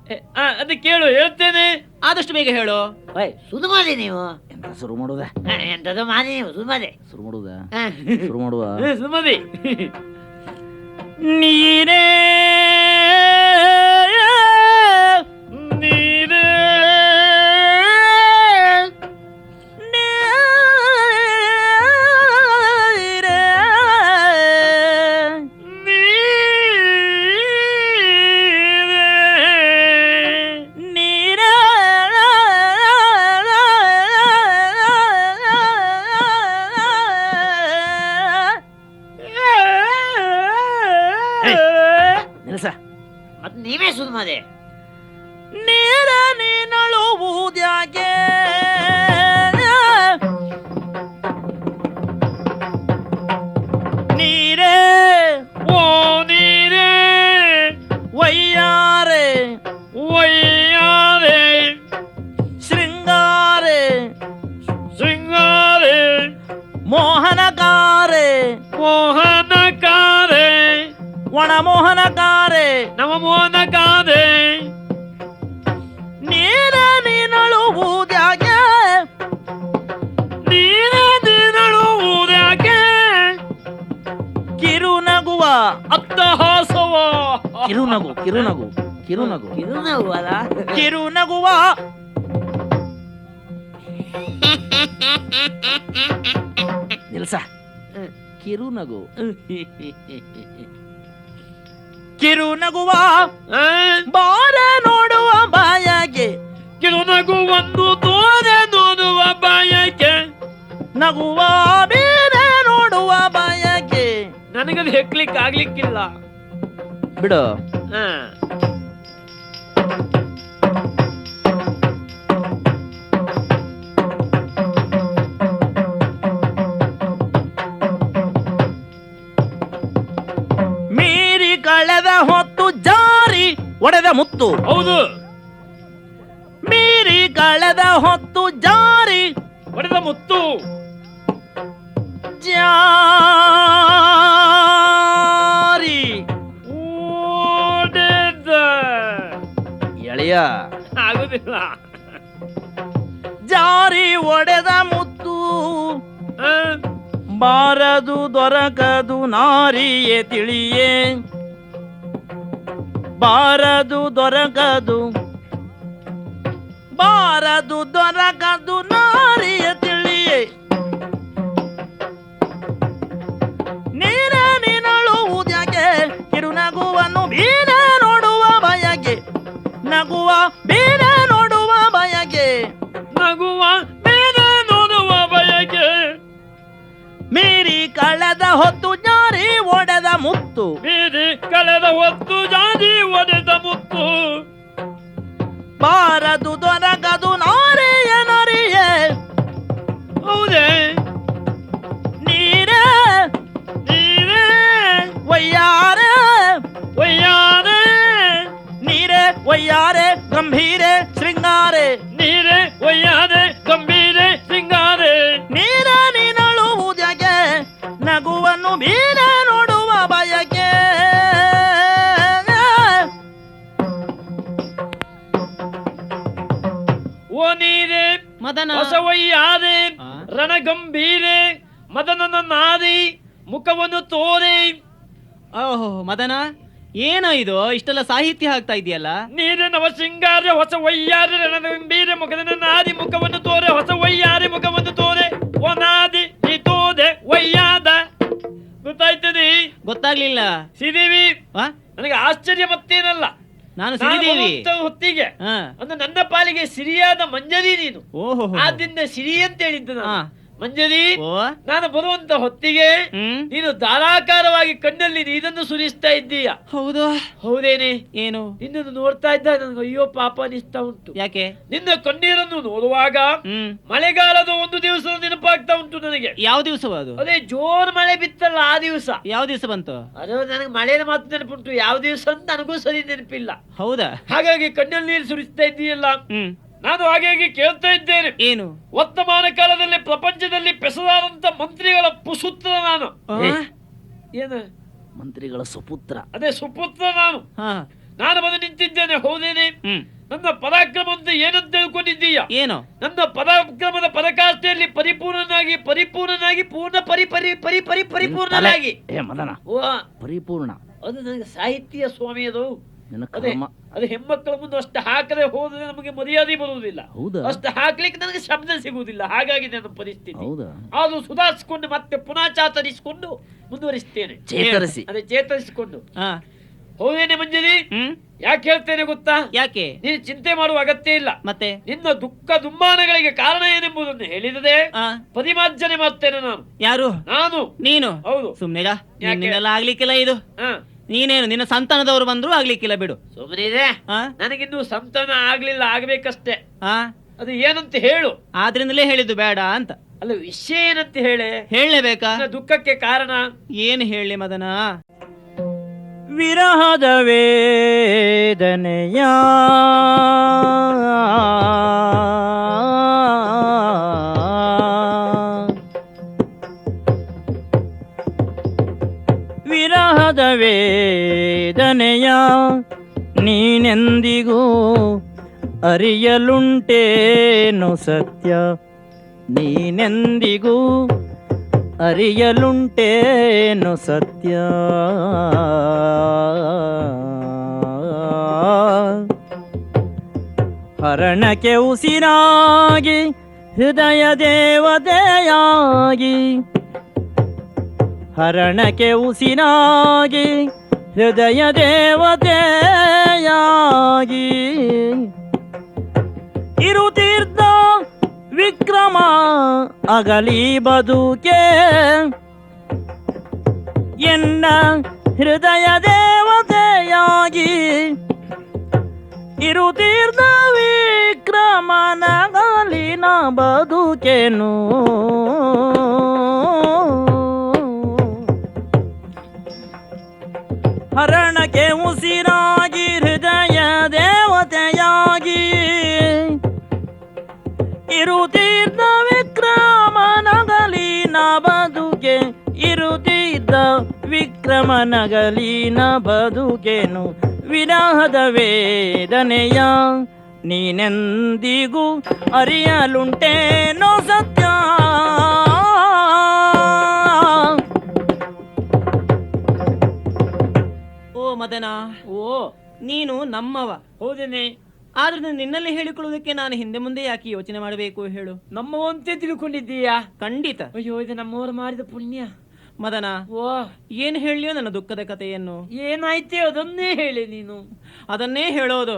ಅದು ಕೇಳು, ಹೇಳ್ತೇನೆ. ಆದಷ್ಟು ಬೇಗ ಹೇಳು. ಸುದು ಮಾಡಿ ನೀವು. ಎಂತ ಶುರು ಮಾಡುದ? ಎಂತದು ಮಾಡಿ ನೀವು ಸುಮ್ಮನೆ ಶುರು ಮಾಡುದ? ಶುರು ಮಾಡುವ? ಸುಮ್ಮನೆ. ನೀರೇ ನೀರೇ ಮತ್ ನೀವೇ ಸುಮ್ಮನೆ. ನೀರ ನೀನಳುವುದ್ಯಾಕೆ? ನೀರೇ ಓ ನೀರೇ ವಯ್ಯಾರೆ ವಯ್ಯಾರೆ ಶೃಂಗಾರೆ ಶೃಂಗಾರೆ ಮೋಹನಕಾರೆ ಮೋಹನಕಾರೆ ಒಣ ಮೋಹನಕಾರೆ ನವ ಮೋಹನಕಾರೆ. ನೀರ ನೀನಳುವುದ್ಯಾಕೆ? ನೀರ ನೀನಳುವುದ್ಯಾಕೆ? ಕಿರುನಗುವ ಅಟ್ಟಹಾಸವ. ಕಿರುನಗು ಕಿರುನಗು ಕಿರುನಗು ಕಿರುನಗುವಲ್ಲ? ಕಿರುನಗುವ ನಿಲ್ಸ. ಕಿರುನಗು ಕಿರುನಗುವ ಬಾರ ನೋಡುವ ಬಾಯಗೆ. ಕಿರುನಗು ಒಂದು ತೋರೆ ನೋಡುವ ಬಾಯಕ್ಕೆ. ನಗುವ ಬೇರೆ ನೋಡುವ ಬಾಯಗೆ. ನನಗದು ಹೆಕ್ಲಿಕ್ಕೆ ಆಗ್ಲಿಕ್ಕಿಲ್ಲ. ಬಿಡು. ಹಾ. ಮೀರಿ ಕಳೆದ ಹೊತ್ತು ಜಾರಿ ಒಡೆದ ಮುತ್ತು. ಹೌದು. ಮೀರಿ ಕಳೆದ ಹೊತ್ತು ಜಾರಿ ಹೊಡೆದ ಮುತ್ತು. ಜಾರಿ ಓಡೆದ. ಎಳೆಯ ಆಗುದಿಲ್ಲ. ಜಾರಿ ಒಡೆದ ಮುತ್ತು ಆ, ಬಾರದು ದೊರಕದು ನಾರಿಯೇ ತಿಳಿಯೇ. ಬಾರದು ದೊರಕದು ಬಾರದು ದೊರಕದು ನಾರಿಯ ತಿಳಿಯೇ. ನೀರ ನೀನಳುವುದ್ಯಾಕೆ? ಕಿರುನಗುವನ್ನು ಬೀರ ನೋಡುವ ಬಯಗೆ. ನಗುವ ಬೀರ ನೋಡುವ ಬಯಗೆ. ನಗುವ ಮೇಲೆ ನೋಡುವ ಬಯಕೆ. ಮೀರಿ ಕಳೆದ ಹೊತ್ತು ಜಾರಿ ಒಡೆದ ಮುತ್ತು. ಬೀದಿ ಕಳೆದ ಹೊತ್ತು ಜಾತಿ ಒಡೆದ ಮುತ್ತು. ಬಾರದು ದೊರಕದು ನಾರಿಯ ನರಿಯೇ. ಹೌದೇ? ನೀರೇ ನೀರೇ ವಯ್ಯಾರೆ ಒಯ್ಯಾರೆ ನೀರೇ ವಯ್ಯಾರೆ ಗಂಭೀರೆ ಶೃಂಗಾರೆ. ನೀರೇ ಒಯ್ಯಾರೆ ಗಂಭೀರೆ ಸಿಂಗಾರೆ. ನೀರ ನೀನಳುವುದ್ಯಾಕೆ? ನಗುವನ್ನು ಬೀರ ನೋಡುವ ಬಯಕೆ. ಓ ನೀರೇ ಮದನ ಹೊಸವಯ್ಯಾದೆ ಆ? ರಣಗಂಭೀರೆ ಮದನನ ನಾರಿ ಮುಖವನ್ನು ತೋರೆ. ಓಹೋ ಮದನ, ಏನೋ ಇದು ಇಷ್ಟೆಲ್ಲ ಸಾಹಿತ್ಯ ಹಾಕ್ತಾ ಇದೆಯಲ್ಲ? ನೀರೆ ನವ ಸಿಂಗಾರ ಹೊಸ ವಯ್ಯಾರಿ ರಣಗಂಭೀರ ಮುಖದ ನಾದಿ ಮುಖವನ್ನು ತೋರೆ ಹೊಸ ವಯ್ಯಾರಿ ಮುಖವನ್ನು ತೋರೆ ಒನಾದಿ ನೀ ತೋದೆ ವಯ್ಯಾದ. ಗೊತ್ತಾಯ್ತದೆ? ಗೊತ್ತಾಗ್ಲಿಲ್ಲ. ಶ್ರೀದೇವಿ, ವಾ? ನನಗೆ ಆಶ್ಚರ್ಯ ಮತ್ತೇನಲ್ಲ. ನಾನು ಶ್ರೀದೇವಿ. ಹೊತ್ತಿಗೆ ಹಾ. ಅಂದ್ರೆ ನನ್ನ ಪಾಲಿಗೆ ಸಿರಿಯಾದ ಮಂಜರಿ ನೀನು. ಓಹೋ. ಆದ್ರಿಂದ ಸಿರಿ ಅಂತ ಹೇಳಿದ್ದು ನಾನು. ಹಾ. ಮಂಜರಿ, ಓ. ನಾನು ಬರುವಂತ ಹೊತ್ತಿಗೆ ನೀನು ಧಾರಾಕಾರವಾಗಿ ಕಣ್ಣಲ್ಲಿ ನೀರನ್ನು ಸುರಿಸ್ತಾ ಇದ್ದೀಯ. ಹೌದು. ಹೌದೇನೆ? ಏನು? ನಿನ್ನನ್ನು ನೋಡ್ತಾ ಇದ್ದ ನನಗೆ ಅಯ್ಯೋ ಪಾಪ ಅನಿಸ್ತಾ ಉಂಟು. ಯಾಕೆ? ನಿನ್ನ ಕಣ್ಣೀರನ್ನು ನೋಡುವಾಗ ಮಳೆಗಾಲದ ಒಂದು ದಿವಸ ನೆನಪಾಗ್ತಾ ಉಂಟು ನನಗೆ. ಯಾವ ದಿವಸವ ಅದು? ಅದೇ ಜೋರ್ ಮಳೆ ಬಿತ್ತಲ್ಲ ಆ ದಿವಸ. ಯಾವ ದಿವಸ ಬಂತು ಅದು? ನನಗೆ ಮಳೆಯ ಮಾತು ನೆನಪುಂಟು, ಯಾವ ದಿವಸ ಅಂತ ನನಗೂ ಸರಿ ನೆನಪಿಲ್ಲ. ಹೌದಾ? ಹಾಗಾಗಿ ಕಣ್ಣಲ್ಲಿ ನೀರು ಸುರಿಸ್ತಾ ಇದ್ದೀಯಲ್ಲ, ನಾನು ಹಾಗಾಗಿ ಕೇಳ್ತಾ ಇದ್ದೇನೆ. ಏನು? ವರ್ತಮಾನ ಕಾಲದಲ್ಲಿ ಪ್ರಪಂಚದಲ್ಲಿ ಪೆಸದಾದಂತ ಮಂತ್ರಿಗಳ ಪುಸುತ್ರ ನಾನು. ಏನು? ಮಂತ್ರಿಗಳ ಸುಪುತ್ರ. ಅದೇ ಸುಪುತ್ರ ನಾನು. ನಾನು ಬಂದು ನಿಂತಿದ್ದೇನೆ. ಹೌದೇನೆ? ನನ್ನ ಪರಾಕ್ರಮ ಅಂತ ಏನಂತ ತಿಳ್ಕೊಂಡಿದ್ದೀಯ? ಏನು? ನನ್ನ ಪರಾಕ್ರಮದ ಪರಾಕಾಷ್ಠೆಯಲ್ಲಿ ಪರಿಪೂರ್ಣನಾಗಿ ಪೂರ್ಣ ಪರಿಪೂರ್ಣನಾಗಿ. ಮದನ, ಪರಿಪೂರ್ಣ ಅದು ನನಗೆ ಸಾಹಿತ್ಯ ಸ್ವಾಮಿ. ಅದು ಕರ್ಮ. ಅದು ಹೆಣ್ಮಕ್ಕಳ ಮುಂದೆ ಅಷ್ಟು ಹಾಕದೆ ಹೋದ್ರೆ ನಮಗೆ ಮರ್ಯಾದೆ ಬರುವುದಿಲ್ಲ. ಅಷ್ಟು ಹಾಕ್ಲಿಕ್ಕೆ ನನಗೆ ಶಬ್ದ ಸಿಗುವುದಿಲ್ಲ. ಹಾಗಾಗಿ ನನ್ನ ಪರಿಸ್ಥಿತಿ. ಅದು ಸುಧಾರಿಸಿಕೊಂಡು ಮತ್ತೆ ಪುನಃ ಚಾತರಿಸಿಕೊಂಡು ಮುಂದುವರಿಸ್ತೇನೆ. ಅದೇ ಚೇತರಿಸಿಕೊಂಡು. ಹೌದೇನೆ ಮಂಜರಿ? ಯಾಕೆ ಹೇಳ್ತೇನೆ ಗೊತ್ತಾ? ಯಾಕೆ? ನೀನು ಚಿಂತೆ ಮಾಡುವ ಅಗತ್ಯ ಇಲ್ಲ. ಮತ್ತೆ ನಿನ್ನ ದುಃಖ ದುಮ್ಮಾನಗಳಿಗೆ ಕಾರಣ ಏನೆಂಬುದನ್ನು ಹೇಳಿದರೆ ಪರಿಮಾರ್ಜನೆ ಮಾಡ್ತೇನೆ ನಾನು. ಯಾರು? ನಾನು. ನೀನು? ಹೌದು. ಸುಮ್ನೆಗ ನಿನ್ನೆಲ್ಲ ಆಗ್ಲಿಕ್ಕಿಲ್ಲ ಇದು. ನೀನೇನು ನಿನ್ನ ಸಂತಾನದವರು ಬಂದ್ರು ಆಗ್ಲಿಕ್ಕಿಲ್ಲ, ಬಿಡು. ಸುಮ್ಮನೆ ನನಗಿನ್ನೂ ಸಂತಾನ ಆಗ್ಲಿಲ್ಲ, ಆಗ್ಬೇಕಷ್ಟೇ. ಅದು ಏನಂತ ಹೇಳು. ಆದ್ರಿಂದಲೇ ಹೇಳಿದ್ದು ಬೇಡ ಅಂತ. ಅಲ್ಲ, ವಿಷಯ ಏನಂತ ಹೇಳಲೇಬೇಕಾ? ದುಃಖಕ್ಕೆ ಕಾರಣ ಏನು ಹೇಳಿ ಮದನ? ವಿರಹದ ವೇದನೆಯ ವಿರಹದ ವೇದನೆಯ ನೀನೆಂದಿಗೂ ಅರಿಯಲುಂಟೇನು ಸತ್ಯ, ನೀನೆಂದಿಗೂ ಅರಿಯಲುಂಟೇನು ಸತ್ಯ. ಹರಣಕ್ಕೆ ಉಸಿರಾಗಿ ಹೃದಯ ದೇವತೆಯಾಗಿ, ಹರಣಕ್ಕೆ ಉಸಿರಾಗಿ ಹೃದಯ ದೇವತೆಯಾಗಿ ಇರುತ್ತಿದ್ದ ವಿಕ್ರಮ ಅಗಲಿ ಬದುಕೆ ಎನ್ನ ಹೃದಯ ದೇವತೆಯಾಗಿ ಇರುತ್ತಿದ್ದ ವಿಕ್ರಮನಗಲಿನ ಬದುಕೆನು. ಹರಣಕ್ಕೆ ಉಸಿರಾಗಿ ಹೃದಯ ದೇವತೆಯಾಗಿ ಇರುತ್ತಿದ್ದ ವಿಕ್ರಮನಗಲಿನ ಬದುಕೆ, ಇರುತ್ತಿದ್ದ ವಿಕ್ರಮನಗಲಿನ ಬದುಕೆನು. ವಿರಹದ ವೇದನೆಯ ನೀನೆಂದಿಗೂ ಅರಿಯಲುಂಟೇನೋ ಸತ್ಯ. ಓ ಮದನ, ಓ ನೀನು ನಮ್ಮವ. ಹೌದೇನೆ? ಆದ್ರೆ ನಿನ್ನಲ್ಲಿ ಹೇಳಿಕೊಳ್ಳುವುದಕ್ಕೆ ನಾನು ಹಿಂದೆ ಮುಂದೆ ಯಾಕೆ ಯೋಚನೆ ಮಾಡಬೇಕು ಹೇಳು? ನಮ್ಮವಂತೆ ತಿಳ್ಕೊಂಡಿದ್ದೀಯಾ? ಖಂಡಿತ. ಅಯ್ಯೋ, ಇದು ನಮ್ಮವರು ಮಾಡಿದ ಪುಣ್ಯ. ಮದನ, ಓ ಏನ್ ಹೇಳಿಯೋ ನನ್ನ ದುಃಖದ ಕಥೆಯನ್ನು? ಏನಾಯ್ತೆ ಅದನ್ನೇ ಹೇಳಿ ನೀನು. ಅದನ್ನೇ ಹೇಳೋದು.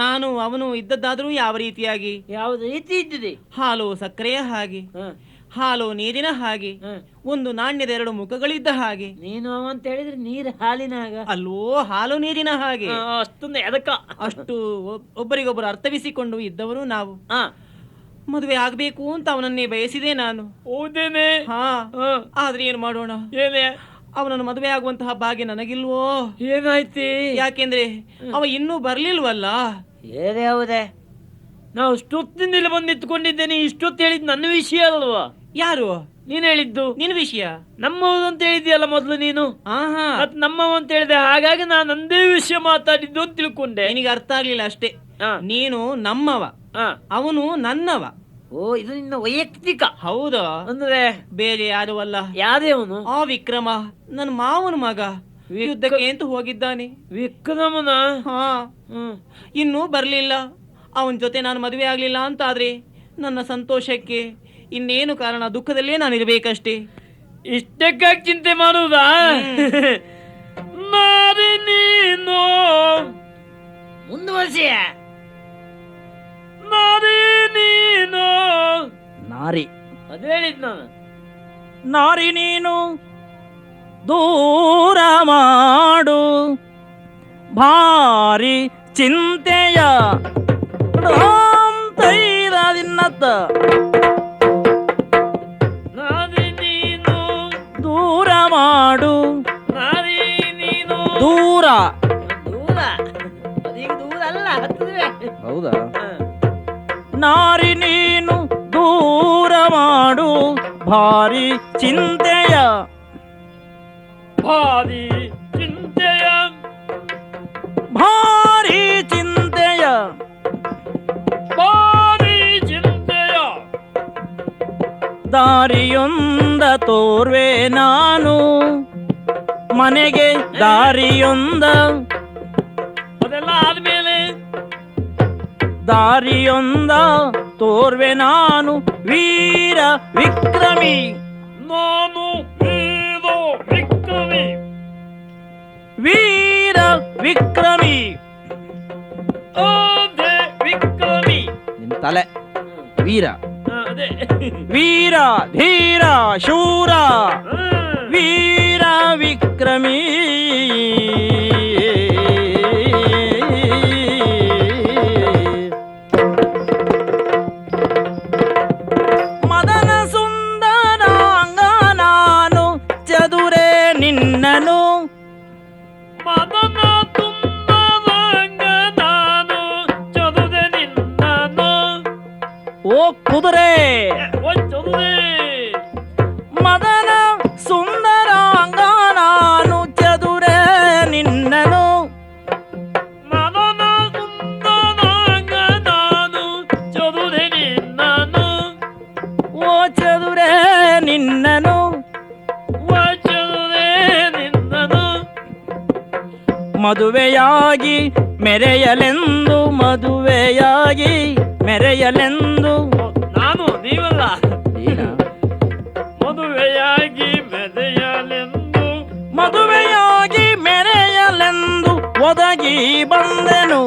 ನಾನು ಅವನು ಇದ್ದದ್ದಾದ್ರೂ ಯಾವ ರೀತಿಯಾಗಿ? ಯಾವ ರೀತಿ ಇದ್ದಿದೆ? ಹಾಲು ಸಕ್ಕರೆಯ ಹಾಗೆ, ಹಾಲು ನೀರಿನ ಹಾಗೆ, ಒಂದು ನಾಣ್ಯದ ಎರಡು ಮುಖಗಳಿದ್ದ ಹಾಗೆ. ನೀನು ಅವಂತ ಹೇಳಿದ್ರೆ ನೀರು ಹಾಲಿನಾಗ ಅಲ್ಲೋ, ಹಾಲು ನೀರಿನ ಹಾಗೆ. ಅಷ್ಟೊಂದು ಎದಕ್ಕ ಅಷ್ಟು ಒಬ್ಬರಿಗೊಬ್ಬರು ಅರ್ಥವಿಸಿಕೊಂಡು ಇದ್ದವರು ನಾವು. ಮದುವೆ ಆಗ್ಬೇಕು ಅಂತ ಅವನನ್ನೇ ಬಯಸಿದೆ ನಾನು. ಹೌದೇನೆ? ಆದ್ರೆ ಏನ್ ಮಾಡೋಣ? ಏನೇ? ಅವನನ್ನು ಮದುವೆ ಆಗುವಂತಹ ಭಾಗ್ಯ ನನಗಿಲ್ವೋ? ಏನಾಯ್ತಿ? ಯಾಕೆಂದ್ರೆ ಅವ ಇನ್ನೂ ಬರ್ಲಿಲ್ವಲ್ಲ. ಏನೇ? ಹೌದೇ, ನಾವು ಇಷ್ಟೊತ್ತಿಂದ ಇಲ್ಲಿ ಬಂದು ನಿಂತ್ಕೊಂಡಿದ್ದೇನೆ. ಇಷ್ಟೊತ್ತು ಹೇಳಿದ್ ನನ್ನ ವಿಷಯ ಅಲ್ವಾ? ಯಾರು? ನೀನ್ ಹೇಳಿದ್ದು ನಿನ್ ವಿಷಯ. ನಮ್ಮವ್ರು ಅಂತ ಹೇಳಿದ್ಯಲ್ಲ ಮೊದ್ಲು ನೀನು. ಮತ್ ನಮ್ಮವ ಅಂತ ಹೇಳಿದೆ, ಹಾಗಾಗಿ ನಾನು ನಂದೇ ವಿಷಯ ಮಾತಾಡಿದ್ದು ಅಂತ ತಿಳ್ಕೊಂಡೆ. ನಿನಗೆ ಅರ್ಥ ಆಗ್ಲಿಲ್ಲ ಅಷ್ಟೇ. ನೀನು ನಮ್ಮವ, ಅವನು ನನ್ನವ. ಓ, ಇದು ನಿನ್ನ ವೈಯಕ್ತಿಕ? ಹೌದಾ? ಅಂದ್ರೆ ಬೇರೆ ಯಾರು ಅಲ್ಲ. ಯಾರೇ ಅವನು? ಆ ವಿಕ್ರಮ ನನ್ನ ಮಾವನ ಮಗ. ಯುದ್ಧಕ್ಕೆ ಅಂತ ಹೋಗಿದ್ದಾನೆ. ವಿಕ್ರಮನ ಹಾ, ಹ್ಮ್ ಇನ್ನೂ ಬರಲಿಲ್ಲ. ಅವನ ಜೊತೆ ನಾನು ಮದುವೆ ಆಗಲಿಲ್ಲ ಅಂತಾದ್ರೆ ನನ್ನ ಸಂತೋಷಕ್ಕೆ ಇನ್ನೇನು ಕಾರಣ? ದುಃಖದಲ್ಲೇ ನಾನು ಇರಬೇಕಷ್ಟೇ. ಇಷ್ಟಕ್ಕಾಗಿ ಚಿಂತೆ ಮಾಡುವುದಾ? ನಾರಿ ನೀನು ಮುಂದುವರಿಸಿ. ನಾರಿ ನೀನು ನಾರಿ ಅದೇ ಹೇಳಿದ್ ನಾನು. ನಾರಿ ನೀನು ದೂರ ಮಾಡು ಭಾರಿ ಚಿಂತೆಯ ತೈರದಿನ್ನತ್ತ. ನಾರಿ ನೀನು ದೂರ ಮಾಡು. ನಾರಿ ನೀನು ದೂರ ದೂರ, ಅದೀಗ ದೂರ ಅಲ್ಲ, ಹತ್ತಿರವೇ. ಹೌದಾ? ನಾರಿ ನೀನು ದೂರ ಮಾಡು ಭಾರಿ ಚಿಂತೆಯ. ಭಾರಿ ಚಿಂತೆಯ ಭಾರಿ ಚಿಂತೆಯ ಭಾರಿ ಚಿಂತೆಯ ದಾರಿಯೊಂದ ತೋರ್ವೆ ನಾನು ಮನೆಗೆ ದಾರಿಯೊಂದ. ಅದೆಲ್ಲ ಆದ್ಮೇಲೆ ದಾರಿಯೊಂದ ತೋರ್ವೆ ನಾನು ವೀರ ವಿಕ್ರಮಿ. ನಾನು ವೀರ ವಿಕ್ರಮಿ. ವೀರ ವಿಕ್ರಮಿ. ಅದೇ ವಿಕ್ರಮಿ. ನಿನ್ ತಲೆ ವೀರ. ಅದೇ ವೀರ ಧೀರ ಶೂರ ವೀರ ವಿಕ್ರಮಿ. ಮದನ ಸುಂದರಾಂಗ ನಾನು ಚದುರೆ ನಿನ್ನನು. ಮದನ ತುಂದರಂಗ ನಾನು ಚದುರೆ ನಿನ್ನನು. ಓ ಕುದುರೆ ಚದುರೆ ಮದನ ಸುಂದರಾಂಗ ನಾನು ಚದುರೆ ನಿನ್ನನು. ಮದನ ತುಂದರಂಗ ನಾನು ಚದುರೆ ನಿನ್ನನು. ಓ ಚದುರೆ ನಿನ್ನನು. ಚದುರೆ ನಿನ್ನನು. ಮದುವೆಯಾಗಿ ಮೆರೆಯಲೆಂದು ಮದುವೆಯಾಗಿ ಮೆರೆಯಲೆಂದು. ನಾನು ನೀವಲ್ಲ. ನೀನ? ಮದುವೆಯಾಗಿ ಮೆರೆಯಲೆಂದು ಮದುವೆಯಾಗಿ ಮೆರೆಯಲೆಂದು ಒದಗಿ ಬಂದೆನು.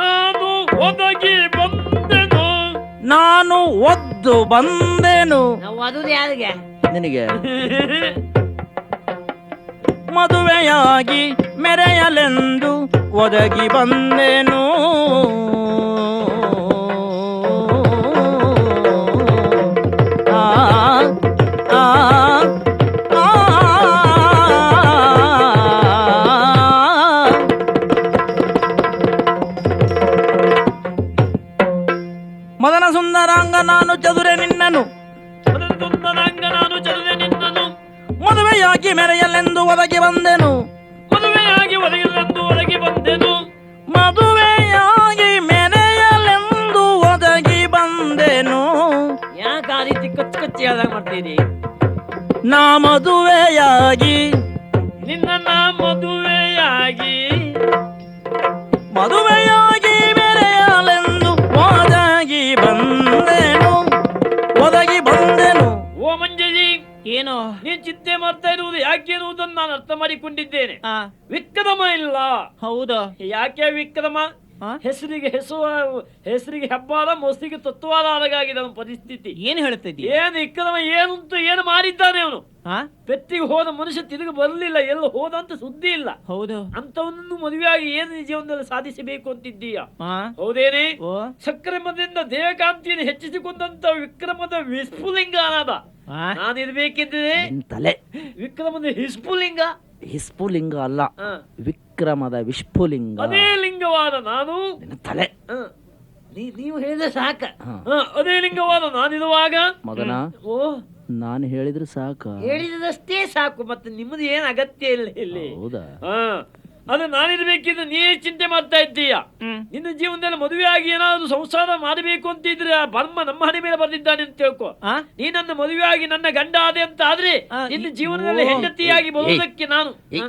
ನಾನು ಒದಗಿ ಬಂದೆನು. ನಾನು ಒದ್ದು ಬಂದೆನು. ನಿನಗೆ ಮದುವೆಯಾಗಿ ಮೆರೆಯಲೆಂದು ಒದಗಿ ಬಂದೆನು. ಆ ಆ ಆ ಮದನ ಸುಂದರಾಂಗ ನಾನು ಚದುರೆ ನಿನ್ನನು. ಮದನ ತುಂದರಂಗ ನಾನು ಚದುರೆ ನಿನ್ನನು. ಮದುವೆಯಾಗಿ ಮೆರೆಯಲೆಂದು ಒದಗಿ ಬಂದೆನು. ಮದುವೆಯಾಗಿ ಒದಗಿಲೆಂದು ಒದಗಿ ಬಂದೆನು. ಮದುವೆಯಾಗಿ ಮೆರೆಯಲೆಂದು ಒದಗಿ ಬಂದೆನು. ಯಾಕೆ ಆ ರೀತಿ ಕಚ್ಚು ಕಚ್ಚಿ ಆದಾಗ ಮಾಡ್ತೀರಿ? ನಾ ಮದುವೆಯಾಗಿ ನಿನ್ನ ಮದುವೆಯಾಗಿ ಮದುವೆಯಾಗಿ ಮೆರೆಯಲೆಂದು ಒದಗಿ ಬಂದೆನು. ಒದಗಿ ಬಂದೆನು. ಓ ಮಂಜರಿ, ಏನೋ ನೀನ್ ಚಿಂತೆ ಮಾಡ್ತಾ ಇರುವುದು ಯಾಕೆ ಎನ್ನುವುದನ್ನು ನಾನು ಅರ್ಥ ಮಾಡಿಕೊಂಡಿದ್ದೇನೆ. ಆ ವಿಕ್ರಮ ಇಲ್ಲ. ಹೌದಾ? ಯಾಕೆ ವಿಕ್ರಮ? ಆ? ಹೆಸರಿಗೆ ಹೆಬ್ಬಾದ ಮೊಸರಿಗೆ ತತ್ವಾದ ಆದಾಗಿದೆ ಅವನ ಪರಿಸ್ಥಿತಿ. ಏನು ಹೇಳ್ತಿದ್ದೀಯ? ಏನು ವಿಕ್ರಮ ಏನಂತೂ ಏನು ಮಾಡಿದ್ದಾನೆ ಅವನು. ಆ ಪೆಟ್ಟಿಗೆ ಹೋದ ಮನುಷ್ಯ ತಿರುಗಿ ಬರಲಿಲ್ಲ, ಎಲ್ಲ ಹೋದ ಅಂತ ಸುದ್ದಿ ಇಲ್ಲ. ಹೌದು. ಅಂತವನನ್ನು ಮದುವೆಯಾಗಿ ಏನು ಜೀವನದಲ್ಲಿ ಸಾಧಿಸಬೇಕು ಅಂತಿದ್ದೀಯ? ಆ ಹೌದೇನೆ? ಓ ಸಕ್ರಮದಿಂದ ದೇಹಕಾಂತಿಯನ್ನು ಹೆಚ್ಚಿಸಿಕೊಂಡಂತ ವಿಕ್ರಮದ ವಿಸ್ಫುಲಿಂಗ ಅನಾದ ಆ ನಾನಿರ್ಬೇಕಿದ್ರೆ. ನಿನ್ ತಲೆ ವಿಕ್ರಮದ ಹಿಸ್ಫುಲಿಂಗ, ಹಿಸ್ಪುಲಿಂಗ ಅಲ್ಲ, ಹ, ವಿಕ್ರಮದ ವಿಷ್ಪುಲಿಂಗ. ಅದೇ ಲಿಂಗವಾದ ನಾನು. ನಿನ್ನ ತಲೆ. ಹ, ನೀವು ಹೇಳಿದ್ರೆ ಸಾಕ. ಹ. ಹ, ಅದೇ ಲಿಂಗವಾದ ನಾನಿರುವಾಗ ಮಗನ ಓ ನಾನು ಹೇಳಿದ್ರೆ ಸಾಕ. ಹೇಳಿದಷ್ಟೇ ಸಾಕು, ಮತ್ತೆ ನಿಮ್ಮದು ಏನು ಅಗತ್ಯ ಇಲ್ಲ ಇಲ್ಲಿ. ಹೌದಾ? ಹ, ಅದು ನಾನಿರ್ಬೇಕಿದ್ರೆ ನೀ ಚಿಂತೆ ಮಾಡ್ತಾ ಇದ್ದೀಯ. ನಿನ್ನ ಜೀವನದಲ್ಲಿ ಮದುವೆ ಆಗಿ ಏನಾದ್ರು ಸಂಸಾರ ಮಾಡಬೇಕು ಅಂತಿದ್ರೆ ಆ ಬರ್ಮ ನಮ್ಮ ಹಣೆ ಮೇಲೆ ಬರ್ದಿದ್ದಾನೆ ಅಂತ ತಿಳ್ಕೊ. ಆ? ನೀ ನನ್ನ ಮದುವೆ ಆಗಿ ನನ್ನ ಗಂಡ ಆದೆ ಅಂತ ಆದ್ರೆ ಆ, ನಿನ್ನ ಜೀವನದಲ್ಲಿ ಓ. ಹೆಂಡತಿಯಾಗಿ ಬರುವುದಕ್ಕೆ ನಾನು ಏಯ್.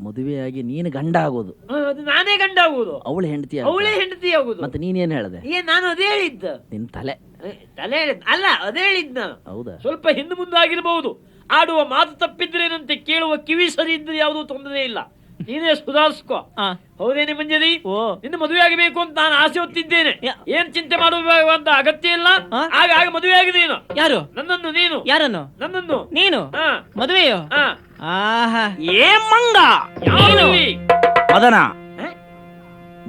ಮದುವೆಯಾಗಿ ನೀನು ಗಂಡ ಆಗೋದು, ಅದು ನಾನೇ ಗಂಡ ಆಗುವುದು, ಅವಳು ಹೆಂಡತಿ ಅವಳೇ ಹೆಂಡತಿ ಆಗುದು. ಮತ್ತೆ ನೀನೇನ್ ಹೇಳ್ದೆ? ನಾನು ಅದೇ ಹೇಳಿದ್ದ. ನಿನ್ ತಲೆ ತಲೆ ಅಲ್ಲ, ಅದೇ ಹೇಳಿದ್ದ ನಾನು. ಹೌದಾ? ಸ್ವಲ್ಪ ಹಿಂದೆ ಮುಂದೆ ಆಗಿರಬಹುದು, ಆಡುವ ಮಾತು ತಪ್ಪಿದ್ರೇನಂತೆ, ಕೇಳುವ ಕಿವಿ ಸರಿ ಇದ್ರೆ ಯಾವುದೂ ತೊಂದರೆ ಇಲ್ಲ, ನೀನೇ ಸುಧಾರಿಸ್ಕೋ. ಹೌದೇನೆ ಮಂಜರಿ? ನಿನ್ನ ಮದುವೆ ಆಗಬೇಕು ಅಂತ ನಾನು ಆಸೆ ಹೊತ್ತಿದ್ದೇನೆ. ಏನ್ ಚಿಂತೆ ಮಾಡುವಂತ ಅಗತ್ಯ ಇಲ್ಲ. ಆಗ ಮದುವೆ ಆಗಿದೇನು? ಯಾರು? ನನ್ನನ್ನು. ನೀನು? ಯಾರನ್ನು? ನನ್ನನ್ನು. ನೀನು? ಮದುವೆಯೋ? ಆಹಾ, ಏ ಮಂಗ ಯಾರು? ಮದನ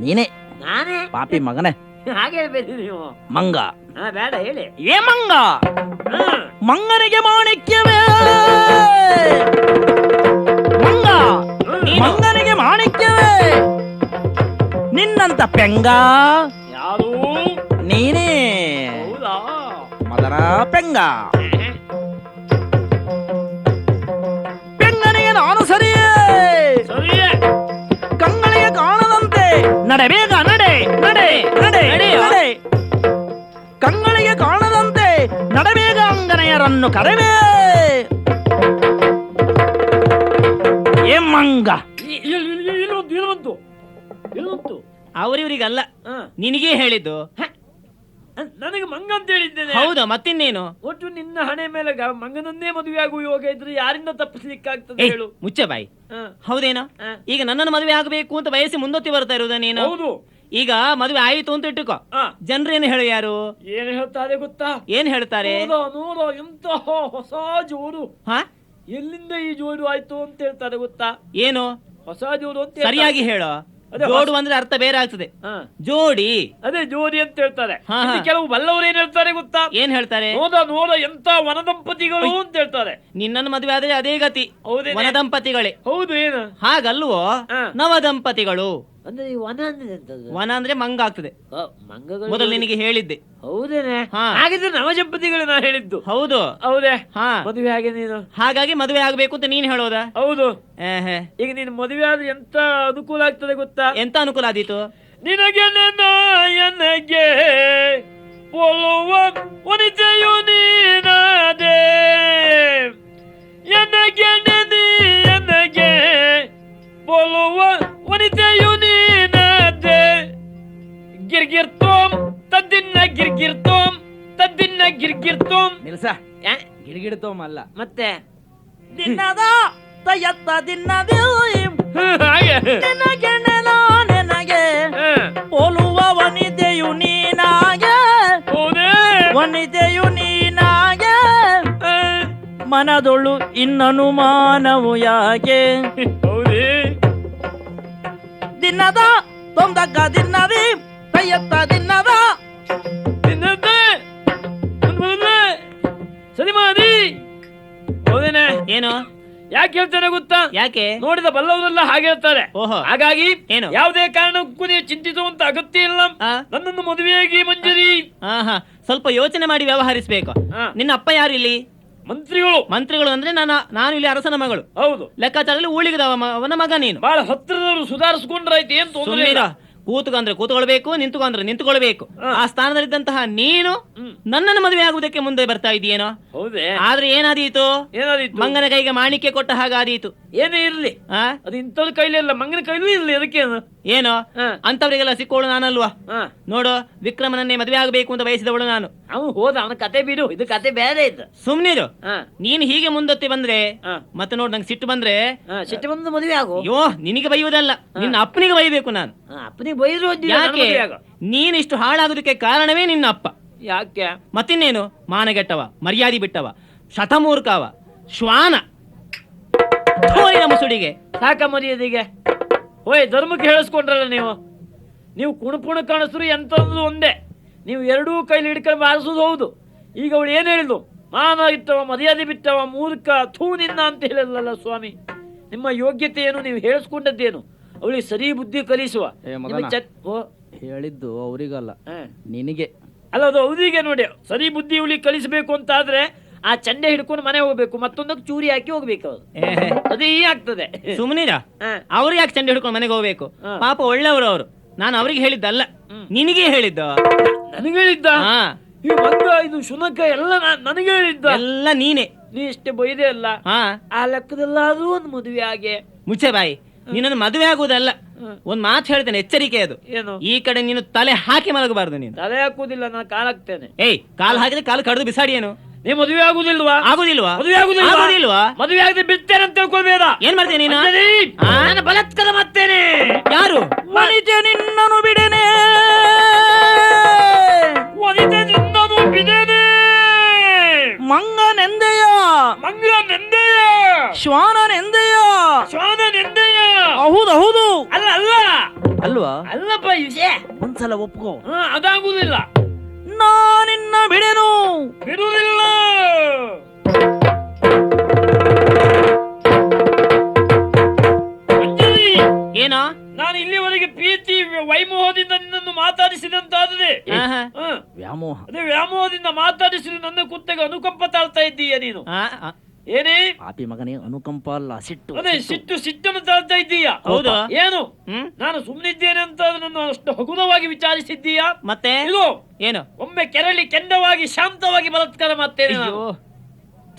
ನೀನೇ ನಾನೇ? ಪಾಪಿ ಮಗನೇ. ಹಾಗೆ ಹೇಳ್ಬೇಡಿ ನೀವು. ಮಂಗ ಬೇಡ ಹೇಳಿ. ಏ ಮಂಗ, ಮಂಗನಿಗೆ ಮಾಣಿಕ್ಯವೇ, ಮಂಗ ಮಂಗನಿಗೆ ಮಾಣಿಕ್ಯವೇ, ನಿನ್ನಂತ ಪೆಂಗ ಯಾರು? ನೀನೇ ಹೌದಾ? ಮದನ ಪೆಂಗ. ಪೆಂಗನಿಗೆ ನಾನು ಸರಿಯೇ, ಸರಿಯೇ. ಕಂಗಳಿಗೆ ಕಾಣದಂತೆ ನಡೆಬೇಗ, ನಡೆ ನಡೆ ನಡೆ ನಡೆ, ಕಂಗಳಿಗೆ ಕಾಣದಂತೆ ನಡೆಬೇಗ, ಅಂಗನೆಯರನ್ನು ಕರೆವೇ. ಏ ಮಂಗ, ಇಲ್ಲಂತು ಅವರಿವರಿಗಲ್ಲ, ನಿನಗೇ ಹೇಳಿದ್ದು. ನನಗೆ ಮಂಗ ಅಂತ ಹೇಳಿದ್ದೇನೆ. ಹೌದಾ? ಮತ್ತಿನ್ನೇನು? ಒಟ್ಟು ನಿನ್ನ ಹಣೆ ಮೇಲೆ ಮಂಗನನ್ನೇ ಮದುವೆ ಆಗುವ ಯೋಗ ಇದ್ರೆ ಯಾರಿಂದ ತಪ್ಪಿಸ್ಲಿಕ್ಕಾಗ್ತದೆ ಏ, ಹೇಳು? ಮುಚ್ಚ ಬಾಯಿ. ಹೌದೇನೋ? ಈಗ ನನ್ನನ್ನು ಮದುವೆ ಆಗಬೇಕು ಅಂತ ಬಯಸಿ ಮುಂದೊತ್ತಿ ಬರ್ತಾ ಇರುವುದ ನೀನು? ಹೌದು. ಈಗ ಮದುವೆ ಆಯಿತು ಅಂತ ಇಟ್ಟುಕೋ, ಜನರೇನು ಹೇಳು? ಯಾರು ಏನ್ ಹೇಳ್ತಾರೆ ಗೊತ್ತಾ? ಏನ್ ಹೇಳ್ತಾರೆ? ನೋಡ ಎಂತಹ ಹೊಸ ಜೋಡು, ಎಲ್ಲಿಂದ ಈ ಜೋಡು ಆಯ್ತು ಅಂತ ಹೇಳ್ತಾರೆ ಗೊತ್ತಾ? ಏನು ಹೊಸ ಜೋಡು ಅಂತ ಸರಿಯಾಗಿ ಹೇಳೋ. ಜೋಡು ಅಂದ್ರೆ ಅರ್ಥ ಬೇರೆ ಆಗ್ತದೆ. ಜೋಡಿ, ಅದೇ ಜೋಡಿ ಅಂತ ಹೇಳ್ತಾರೆ. ಕೆಲವು ಬಲ್ಲವರು ಏನ್ ಹೇಳ್ತಾರೆ ಗೊತ್ತಾ? ಏನ್ ಹೇಳ್ತಾರೆ? ನೋಡ ಎಂತ ವನದಂಪತಿಗಳು ಅಂತ ಹೇಳ್ತಾರೆ. ನಿನ್ನನ್ನು ಮದುವೆ ಆದ್ರೆ ಅದೇ ಗತಿ, ವನದಂಪತಿಗಳೇ. ಹೌದು. ಏನು ಹಾಗಲ್ವೋ? ನವದಂಪತಿಗಳು ಅಂದ್ರೆ ವನ ಅಂದ್ರೆ ಎಂತದ್ದು? ವನ ಅಂದ್ರೆ ಮಂಗ ಆಗ್ತದೆ. ಮಂಗಗಳು ಮೊದಲು ನಿನಗೆ ಹೇಳಿದ್ದೆ. ಹೌದೇನೆ? ಹಾಗಿದ್ರೆ ನವದಂಪತಿಗಳು ನಾ ಹೇಳಿದ್ದು. ಹೌದು. ಹೌದೇ? ಮದುವೆ ಆಗಿ ನೀನು ಹಾಗಾಗಿ ಮದುವೆ ಆಗ್ಬೇಕು ಅಂತ ನೀನ್ ಹೇಳೋದಾ? ಹೌದು. ಈಗ ನೀನು ಮದುವೆ ಆದ್ರೆ ಎಂತ ಅನುಕೂಲ ಆಗ್ತದೆ ಗೊತ್ತಾ? ಎಂತ ಅನುಕೂಲ ಆದೀತು? ನಿನಗೆ ನನಗೆ ಪೋಲುವ ವನಿತೆಯು ನೀನಾದೆ, ಎನಗೆ ನನಗೆ ಪೋಲುವ ವನಿತೆಯು ನೀನಾದೆ. ಗಿರ್ಗಿರ್ತೋಮ್ ತದ್ದಿನ್ನ ಗಿರ್ಗಿರ್ತೋಮ್ ತದ್ದಿನ್ನ ಗಿರ್ಗಿರ್ತೋಮ್. ನಿಲ್ಸ. ಗಿಡಗಿಡ್ತೋಮ್ ಅಲ್ಲ, ಮತ್ತೆ ದಿನದ ತಯತ್ತ ದಿನದೇ ಹಾಗೆ ನನಗೆ ಪೋಲುವ ವನಿತೆಯು ನೀನಾಗೆ, ವನಿತೆಯು ನೀನಾಗೆ, ಮನದೊಳು ಇನ್ನನುಮಾನವು ಯಾಕೆ? ದಿನದ ತೊಂದಕ್ಕ ದಿನದಿ ತಯ್ಯತ್ತ ದಿನದ ಸರಿ ಮಾಡಿ. ಹೌದೇನೆ? ಏನು? ಯಾಕೆ ಹೇಳ್ತೇನೆ ಗೊತ್ತಾ? ಯಾಕೆ? ನೋಡಿದ ಬಲ್ಲವರೆಲ್ಲ ಹಾಗೆ ಹೇಳ್ತಾರೆ. ಹಾಗಾಗಿ ಏನು? ಯಾವುದೇ ಕಾರಣಕ್ಕೂ ನೀವು ಚಿಂತಿಸುವಂತ ಅಗತ್ಯ ಇಲ್ಲ. ನನ್ನನ್ನು ಮದುವೆಯಾಗಿ ಮಂಜರಿ. ಸ್ವಲ್ಪ ಯೋಚನೆ ಮಾಡಿ ವ್ಯವಹರಿಸಬೇಕು. ನಿನ್ನ ಅಪ್ಪ ಯಾರಿಲ್ಲಿ? ಮಂತ್ರಿಗಳು. ಮಂತ್ರಿಗಳು ಅಂದ್ರೆ ನಾನು ಇಲ್ಲಿ ಅರಸನ ಮಗಳು. ಹೌದು. ಲೆಕ್ಕಾಚಾರದಲ್ಲಿ ಅವನ ಮಗ ನೀನು. ಬಹಳ ಹತ್ತಿರದವರು ಸುಧಾರಿಸ್ಕೊಂಡ್ರಾಯ್ತು. ಏನ್ ತೊಂದರೆ ಇಲ್ಲ. ಕೂತುಕಂದ್ರೆ ಕೂತ್ಕೊಳ್ಬೇಕು, ನಿಂತುಕೊಂಡ್ರೆ ನಿಂತುಕೊಳ್ಬೇಕು. ಆ ಸ್ಥಾನದಲ್ಲಿದ್ದಂತಹ ನೀನು ನನ್ನನ್ನು ಮದುವೆ ಆಗುವುದಕ್ಕೆ ಮುಂದೆ ಬರ್ತಾ ಇದೆಯೇನೋ? ಹೌದೇ? ಆದ್ರೆ ಏನಾದೀತು? ಮಂಗನ ಕೈಗೆ ಮಾಣಿಕ್ಯ ಕೊಟ್ಟ ಹಾಗಾದೀತು. ಏನೇ ಇರ್ಲಿ, ಅದು ಇಂಥವ್ರ ಕೈಲಿ ಇಲ್ಲ, ಮಂಗನ ಕೈಲೂ ಇರ್ಲಿ. ಅದಕ್ಕೇನು? ಏನೋ ಅಂತವರಿಗೆಲ್ಲ ಸಿಕ್ಕೋಳು ನಾನಲ್ವಾ? ನೋಡು, ವಿಕ್ರಮನನ್ನೇ ಮದುವೆ ಆಗಬೇಕು ಅಂತ ಬಯಸಿದವಳು ನಾನು. ಅವನು ಹೋದ, ಅವನ ಕತೆ ಬಿಡು, ಇದು ಕತೆ ಬೇರೆ ಇತ್ತು. ಸುಮ್ನಿರು. ನೀನು ಹೀಗೆ ಮುಂದೊತ್ತಿ ಬಂದ್ರೆ ಮತ್ತೆ ನೋಡ್ ನಂಗೆ ಸಿಟ್ಟು ಬಂದ್ರೆ ಸಿಟ್ಟು ಬಂದು ಮದುವೆ ಆಗು. ಅಯ್ಯೋ, ನಿನಗೆ ಬೈಯುವುದಲ್ಲ, ನಿನ್ನ ಅಪ್ಪನಿಗೆ ಬೈಬೇಕು ನಾನು. ಅಪ್ಪನಿಗೆ ಬೈದ್ರು ಯಾಕೆ? ನೀನ್ ಇಷ್ಟು ಹಾಳಾಗೋದಕ್ಕೆ ಕಾರಣವೇ ನಿನ್ನ ಅಪ್ಪ. ಯಾಕೆ? ಮತ್ತಿನ್ನೇನು? ಮಾನಗೆಟ್ಟವ, ಮರ್ಯಾದೆ ಬಿಟ್ಟವ, ಶತಮೂರ್ಖವ, ಶ್ವಾನ, ಮುಸುಡಿಗೆ ಸಾಕ ಮರ್ಯಾದೆಗೆ. ಹೋಯ್, ಧರ್ಮಕ್ಕೆ ಹೇಳಿಸ್ಕೊಂಡ್ರಲ್ಲ ನೀವು ಕುಣಪುಣ ಕಾಣಿಸ್ರು ಎಂತಂದ್ರು ಒಂದೇ. ನೀವು ಎರಡೂ ಕೈಲಿ ಹಿಡ್ಕೊಂಡು ಬಾರಿಸೋದು ಹೌದು. ಈಗ ಅವಳು ಏನ್ ಹೇಳಿದ್ಲು? ಮಾನ ಇಟ್ಟವ, ಮರ್ಯಾದೆ ಬಿಟ್ಟವ, ಮೂರ್ಖ, ಥೂ ನಿನ್ನ ಅಂತ ಹೇಳಿಲ್ಲಲ್ಲ ಸ್ವಾಮಿ. ನಿಮ್ಮ ಯೋಗ್ಯತೆ ಏನು? ನೀವು ಹೇಳಿಸ್ಕೊಂಡದ್ದೇನು? ಅವಳಿಗೆ ಸರಿ ಬುದ್ಧಿ ಕಲಿಸುವ. ಹೇಳಿದ್ದು ಅವರಿಗಲ್ಲ, ನಿನಗೆ. ಅಲ್ಲ, ಅದು ಅವರಿಗೆ ನೋಡಿ. ಸರಿ ಬುದ್ಧಿ ಇವಳಿಗೆ ಕಲಿಸಬೇಕು ಅಂತ ಆದ್ರೆ ಆ ಚಂಡೆ ಹಿಡ್ಕೊಂಡು ಮನೆ ಹೋಗ್ಬೇಕು, ಮತ್ತೊಂದಕ್ಕೆ ಚೂರಿ ಹಾಕಿ ಹೋಗ್ಬೇಕು. ಅದೇ ಆಗ್ತದೆ. ಸುಮ್ಮನಿರ. ಅವ್ರಿಗೆ ಯಾಕೆ ಚಂಡೆ ಹಿಡ್ಕೊಂಡು ಮನೆಗೆ ಹೋಗ್ಬೇಕು? ಪಾಪ ಒಳ್ಳೆಯವರು ಅವರು. ನಾನು ಅವ್ರಿಗೆ ಹೇಳಿದ್ದಲ್ಲ, ನಿನಗೆ ಹೇಳಿದ್ದ. ನನಗೆ ಹೇಳಿದ್ದ? ಈ ಮಂಗ, ಇದು ಶುನಕ ಎಲ್ಲ ನನಗೆ ಹೇಳಿದ್ದ. ಎಲ್ಲ ನೀನೆ. ನೀ ಇಷ್ಟೇ ಬೈದೆ ಅಲ್ಲ, ಆ ಲೆಕ್ಕದಲ್ಲಾದ್ರೂ ಒಂದು ಮದುವೆ ಆಗೆ. ಮುಚ್ಚೆ ಬಾಯಿ. ನಿನ್ನನ್ನು ಮದುವೆ ಆಗುವುದಲ್ಲ. ಒಂದ್ ಮಾತು ಹೇಳ್ತೇನೆ, ಎಚ್ಚರಿಕೆ ಅದು. ಏನು? ಈ ಕಡೆ ನೀನು ತಲೆ ಹಾಕಿ ಮಲಗಬಾರ್ದು ನೀನು. ತಲೆ ಹಾಕುದಿಲ್ಲ, ನಾನು ಕಾಲಾಗ್ತೇನೆ. ಏಯ್, ಕಾಲು ಹಾಕಿದ್ರೆ ಕಾಲು ಕಡ್ದು ಬಿಸಾಡಿ. ಏನು ನೀ ಮದುವೆ ಆಗುದಿಲ್ವಾ? ಆಗುದಿಲ್ವಾ? ಮದುವೆ ಆಗುದಿಲ್ವಾ? ಮದುವೆ ಆಗದೆ ಬಿಡ್ತೇನೆ ಅಂತ ತಿಳ್ಕೊಳ್ಬೇಡ. ಏನ್ ಮಾಡ್ತೀನಿ ನೀನು? ನಾನು ಬಲಾತ್ಕಾರ ಮಾಡ್ತೇನೆ. ಯಾರು? ವನಿತೆ ನಿನ್ನನು ಬಿಡೆನೆ, ವನಿತೆ ನಿನ್ನನು ಬಿಡೆನೆ, ಮಂಗನೆಂದೆಯ ಮಂಗನೆಂದೆಯ, ಶ್ವಾನನೆಂದೆಯ, ಶ್ವಾನನೆಂದೆಯ. ಹೌದು ಅಲ್ಲ ಅಲ್ಲ ಅಲ್ವಾ? ಅಲ್ಲಪ್ಪ ವಿಷಯ. ಒಂದ್ಸಲ ಒಪ್ಕೋ. ಅದಾಗುದಿಲ್ಲ. ನಾನಿನ್ನ ಬಿಡೆನು. ಬಿಡುವುದಿಲ್ಲ. ಅಂಜಲಿ, ಏನೋ? ನಾನು ಇಲ್ಲಿವರೆಗೆ ಪ್ರೀತಿ ವೈಮೋಹದಿಂದ ನಿನ್ನನ್ನು ಮಾತಾಡಿಸಿದಂತಾದರೆ ಆಹಾ. ವ್ಯಾಮೋಹ. ಅದೇ ವ್ಯಾಮೋಹದಿಂದ ಮಾತಾಡಿಸಿದ ನನ್ನ ಕುತ್ತಿಗೆ ಅನುಕಂಪ ತಾಳ್ತಾ ಇದ್ದೀಯ ನೀನು. ಆ, ಆ. ಏನೇ? ಪಾಪಿ ಮಗನೇ, ಅನುಕಂಪ ಅಲ್ಲ, ಸಿಟ್ಟು. ಅದೇ ಸಿಟ್ಟನ್ನು ತಾಳ್ತಾ ಇದ್ದೀಯ. ಹೌದು. ಏನು? ಹ್ಮ್. ನಾನು ಸುಮ್ಮನಿದ್ದೇನೆ ಅಂತ ನನ್ನ ಅಷ್ಟು ಹಗುರವಾಗಿ ವಿಚಾರಿಸಿದ್ದೀಯಾ? ಮತ್ತೆ ಇದು ಏನು? ಒಮ್ಮೆ ಕೆರಳಿ ಕೆಂಡವಾಗಿ ಶಾಂತವಾಗಿ ಬಲಾತ್ಕಾರ ಮಾಡ್ತೇನೆ ನಾನು. ಅಯ್ಯೋ,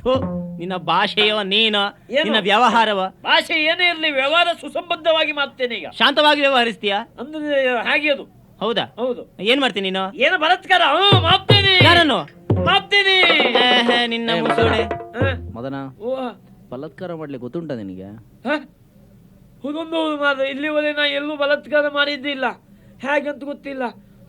ಥು, ನಿನ್ನ ಭಾಷೆಯೋ ನೀನು, ಏನು? ನಿನ್ನ ವ್ಯವಹಾರವ ಭಾಷೆ ಏನೇ ಇರಲಿ, ವ್ಯವಹಾರ ಸುಸಂಬದ್ಧವಾಗಿ ಮಾಡ್ತೇನೆ ಈಗ. ಶಾಂತವಾಗಿ ವ್ಯವಹರಿಸ್ತೀಯಾ? ಅಂದ್ರೆ ಹಾಗೆ ಅದು. ಹೌದಾ? ಹೌದು. ಏನ್ ಮಾಡ್ತೀನಿ ನೀನು? ಏನು ಬಲಾತ್ಕಾರ? ಮಾಡ್ತೇನೆ. ಯಾರನ್ನು? ಮಾಡ್ತೇನೆ. ನಿನ್ನ ಮುಸುಳೆ. ಮದನ, ಓ, ಬಲಾತ್ಕಾರ ಮಾಡ್ಲಿಕ್ಕೆ ಗೊತ್ತುಂಟ ನಿನಗೆ? ಹೌದೊಂದು ಮಾತ್ರ. ಇಲ್ಲಿವರೆಗೆ ನಾ ಎಲ್ಲೂ ಬಲಾತ್ಕಾರ ಮಾಡಿದ್ದಿಲ್ಲ. ಹೇಗಂತ ಗೊತ್ತಿಲ್ಲ.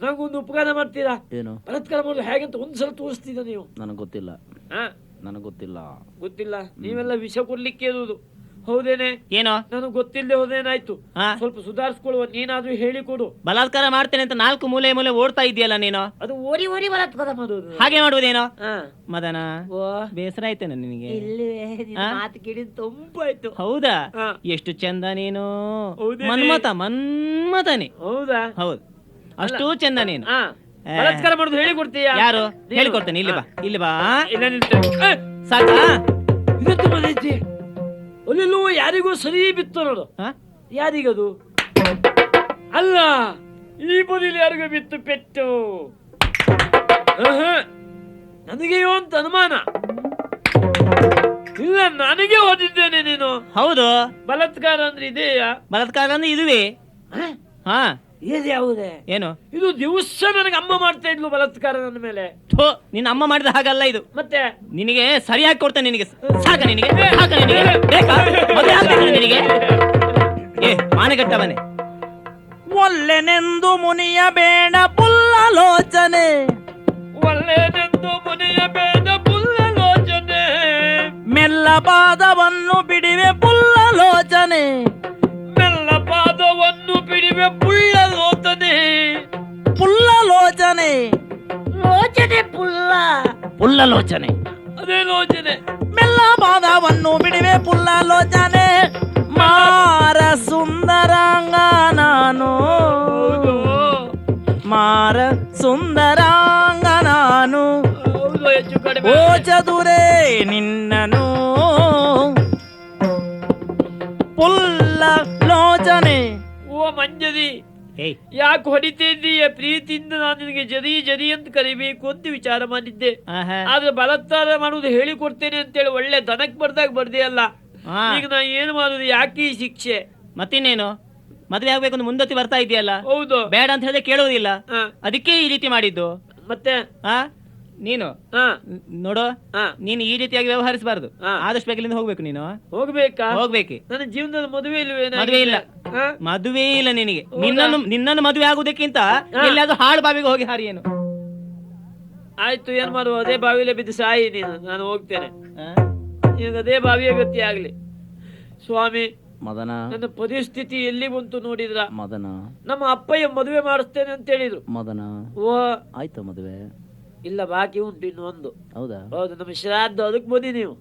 ನಂಗೊಂದು ಉಪಕಾರ ಮಾಡ್ತೀರಾ? ಏನು? ಬಲಾತ್ಕಾರ ಮಾಡೋದು ಹೇಗಂತ ಒಂದ್ಸಲ ತೋರಿಸ್ತೀರ ನೀವು? ನನಗೆ ಗೊತ್ತಿಲ್ಲ. ಹಾ, ನನಗೆ ಗೊತ್ತಿಲ್ಲ. ಗೊತ್ತಿಲ್ಲ. ನೀವೆಲ್ಲ ವಿಷ ಕೊಡ್ಲಿಕ್ಕೆ ಇರುವುದು. ಹೌದೇನೆ? ಏನೋ? ನನಗೆ ಗೊತ್ತಿಲ್ಲದೆ ಹೋದೇನಾಯ್ತು. ಹಾ? ಸ್ವಲ್ಪ ಸುಧಾರಿಸ್ಕೊಳ್ಳುವ ನೀನಾದ್ರೂ ಹೇಳಿಕೊಡು. ಬಲಾತ್ಕಾರ ಮಾಡ್ತೇನೆ ಅಂತ ನಾಲ್ಕು ಮೂಲೆ ಮೂಲೆ ಓಡ್ತಾ ಇದೆಯಲ್ಲ ನೀನು. ಅದು ಓಡಿ ಓಡಿ ಬಲಾತ್ಕಾರ ಮಾಡೋದು. ಹಾಗೆ ಮಾಡುವುದೇನೋ? ಹಾ. ಮದನ, ಓ, ಬೇಸರ ಆಯ್ತೇನ ನಿನಗೆ? ಇಲ್ಲವೇ ನಿನ್ನ ಆ? ಮಾತು ಕೇಳಿ ತಂಪಾಯ್ತು. ಹೌದಾ? ಹಾ. ಎಷ್ಟು ಚಂದ ನೀನು. ಹೌದೇನೆ? ಮನ್ಮಥನೇ. ಹೌದಾ? ಹೌದು, ಅಷ್ಟು ಚಂದ ನೀನು. ಹಾ. ಬಲಾತ್ಕಾರ ಮಾಡೋದು ಹೇಳಿಕೊಡ್ತೀಯಾ? ಯಾರು? ನೀನು. ಹೇಳಿಕೊಡ್ತೇನೆ. ಇಲ್ಲಿ ಬಾ, ಇಲ್ಲಿ ಬಾ. ಇಲ್ಲ ನಿಲ್ತೇನೆ. ಸಾಕಾ? ಇದತ್ತು ಬಂದೈತಿ. ಅಲ್ಲೆಲ್ಲೋ ಯಾರಿಗೂ ಸರಿ ಬಿತ್ತು ನೋಡು. ಹಾ? ಯಾರಿಗದು? ಅಲ್ಲ, ಈ ಬದಿಲಿ ಯಾರಿಗೂ ಬಿತ್ತು ಪೆಟ್ಟು. ನನಗೆಯೋ ಅಂತ ಅನುಮಾನ. ಇಲ್ಲ, ನನಗೆ ಓದಿದ್ದೇನೆ ನೀನು. ಹೌದು. ಬಲಾತ್ಕಾರ ಅಂದ್ರೆ ಇದೆಯಾ? ಬಲಾತ್ಕಾರ ಅಂದ್ರೆ ಇದುವೇ. ಹಾ. ಇದು ಯಾವುದೇ? ಏನು? ಇದು ದಿವಸ ನನಗೆ ಅಮ್ಮ ಮಾಡ್ತಾ ಇದ್ಲು ಬಲಾತ್ಕಾರ ನನ್ನ ಮೇಲೆ. ಥೋ, ನಿನ್ನ ಅಮ್ಮ ಮಾಡಿದ ಹಾಗಲ್ಲ ಇದು. ಮತ್ತೆ ನಿನಗೆ ಸರಿಯಾಗಿ ಕೊಡ್ತೇನೆ. ನಿನಗೆ ಸಾಕ? ನಿನಗೆ ಸಾಕ? ನಿನಗೆ ಬೇಕಾ? ಮದುವೆ ಆಗ್ಬೇಕು ನಿನಗೆ? ಏ ಮಾನಗಟ್ಟವನೇ, ಒಲ್ಲೆನೆಂದು ಮುನಿಯ ಬೇಡ ಪುಲ್ಲಲೋಚನೆ, ಒಳ್ಳೆನೆಂದು ಮುನಿಯ ಬೇಡ ಪುಲ್ಲಲೋಚನೆ, ಮೆಲ್ಲ ಪಾದವನ್ನು ಬಿಡಿವೆ ಪುಲ್ಲಲೋಚನೆ, ಮೆಲ್ಲ ಪಾದವನ್ನು ಬಿಡಿವೆ ಪುಲ್ಲಲೋಚನೆ. ಪುಲ್ಲಲೋಚನೆ, ಲೋಚನೆ ಪುಲ್ಲ. ಪುಲ್ಲಲೋಚನೆ, ಅದೇ ಲೋಚನೆ. ಮೆಲ್ಲ ಪಾದವನ್ನು ಬಿಡಿವೆ ಪುಲ್ಲಲೋಚನೆ, ಮಾರ ಸುಂದರಾಂಗ ನಾನು, ಹೌದು, ಮಾರ ಸುಂದರಾಂಗ ನಾನು, ಹೌದು, ಹೆಚ್ಚು ಕಡಿಮೆ. ಓ ಚದುರೆ ನಿನ್ನನು ಪುಲ್ಲಲೋಚನೆ. ಓ ಮಂಜರಿ, ಏಯ್ ಯಾಕೆ ಹೊಡಿತಿದ್ದೀಯ? ಪ್ರೀತಿಯಿಂದ ನಾನು ನಿನಗೆ ಜರಿ ಜರಿ ಅಂತ ಕರಿಬೇಕು ಅಂತ ವಿಚಾರ ಮಾಡಿದ್ದೆ. ಆಹಾ. ಆದ್ರೆ ಬಲಾತ್ಕಾರ ಮಾಡುವುದು ಹೇಳಿಕೊಡ್ತೇನೆ ಅಂತೇಳಿ ಒಳ್ಳೆ ದನಕ್ ಬರ್ದಾಗ ಬರ್ದೆಯಲ್ಲ. ಹಾ. ಈಗ ನಾ ಏನು ಮಾಡುದು? ಯಾಕೆ ಈ ಶಿಕ್ಷೆ? ಮತ್ತಿನ್ನೇನು? ಮದ್ವೆ ಆಗ್ಬೇಕು ಅಂತ ಮುಂದೊತ್ತಿ ಬರ್ತಾ ಇದೆಯಲ್ಲ. ಹೌದು. ಬೇಡ ಅಂತ ಹೇಳಿದ್ರೆ ಕೇಳುವುದಿಲ್ಲ. ಹಾ. ಅದಕ್ಕೆ ಈ ರೀತಿ ಮಾಡಿದ್ದು. ಮತ್ತೆ ಆ ನೀನು ಹಾ ನೋಡು, ಹಾ ನೀನು ಈ ರೀತಿಯಾಗಿ ವ್ಯವಹರಿಸಬಾರ್ದು. ಹಾ. ಆದಷ್ಟು ಬೇಗಲಿಂದ ಹೋಗ್ಬೇಕು. ನೀನು ಹೋಗ್ಬೇಕಾ? ಹೋಗ್ಬೇಕು. ನನ್ನ ಜೀವನದ ಮದುವೆ ಇಲ್ವೇ? ಮದುವೆ ಇಲ್ಲ. ಹಾ? ಮದುವೆ ಇಲ್ಲ ನಿನಗೆ. ಹೌದಾ? ನಿನ್ನನ್ನು ಮದುವೆ ಆಗುವುದಕ್ಕಿಂತ ಹಾ. ಎಲ್ಲಿಯಾದ್ರೂ ಹಾಳು ಬಾವಿಗೆ ಹೋಗಿ ಹಾರಿ. ಏನು ಆಯ್ತು, ಏನ್ ಮಾಡುವ? ಅದೇ ಬಾವಿಲೆ ಬಿದ್ದು ಸಾಯಿ ನೀನು. ನಾನು ಹೋಗ್ತೇನೆ. ಈಗ ಅದೇ ಬಾವಿಯ ಗತಿ ಆಗ್ಲಿ. ಸ್ವಾಮಿ, ಮದನ, ನನ್ನ ಪರಿಸ್ಥಿತಿ ಎಲ್ಲಿ ಬಂತು ನೋಡಿದ್ರ? ಮದನ, ನಮ್ಮ ಅಪ್ಪಯ್ಯ ಮದುವೆ ಮಾಡಿಸ್ತೇನೆ ಅಂತ ಹೇಳಿದ್ರು. ಮದನ, ಓ ಆಯ್ತಾ ಮದುವೆ? ಇಲ್ಲ, ಬಾಕಿ ಉಂಟು ಇನ್ನು ಒಂದು. ಹೌದಾ? ಹೌದು, ನಮ್ಮ ಶ್ರಾದ್ದ. ಅದಕ್ಕೆ ಬನ್ನಿ ನೀವು.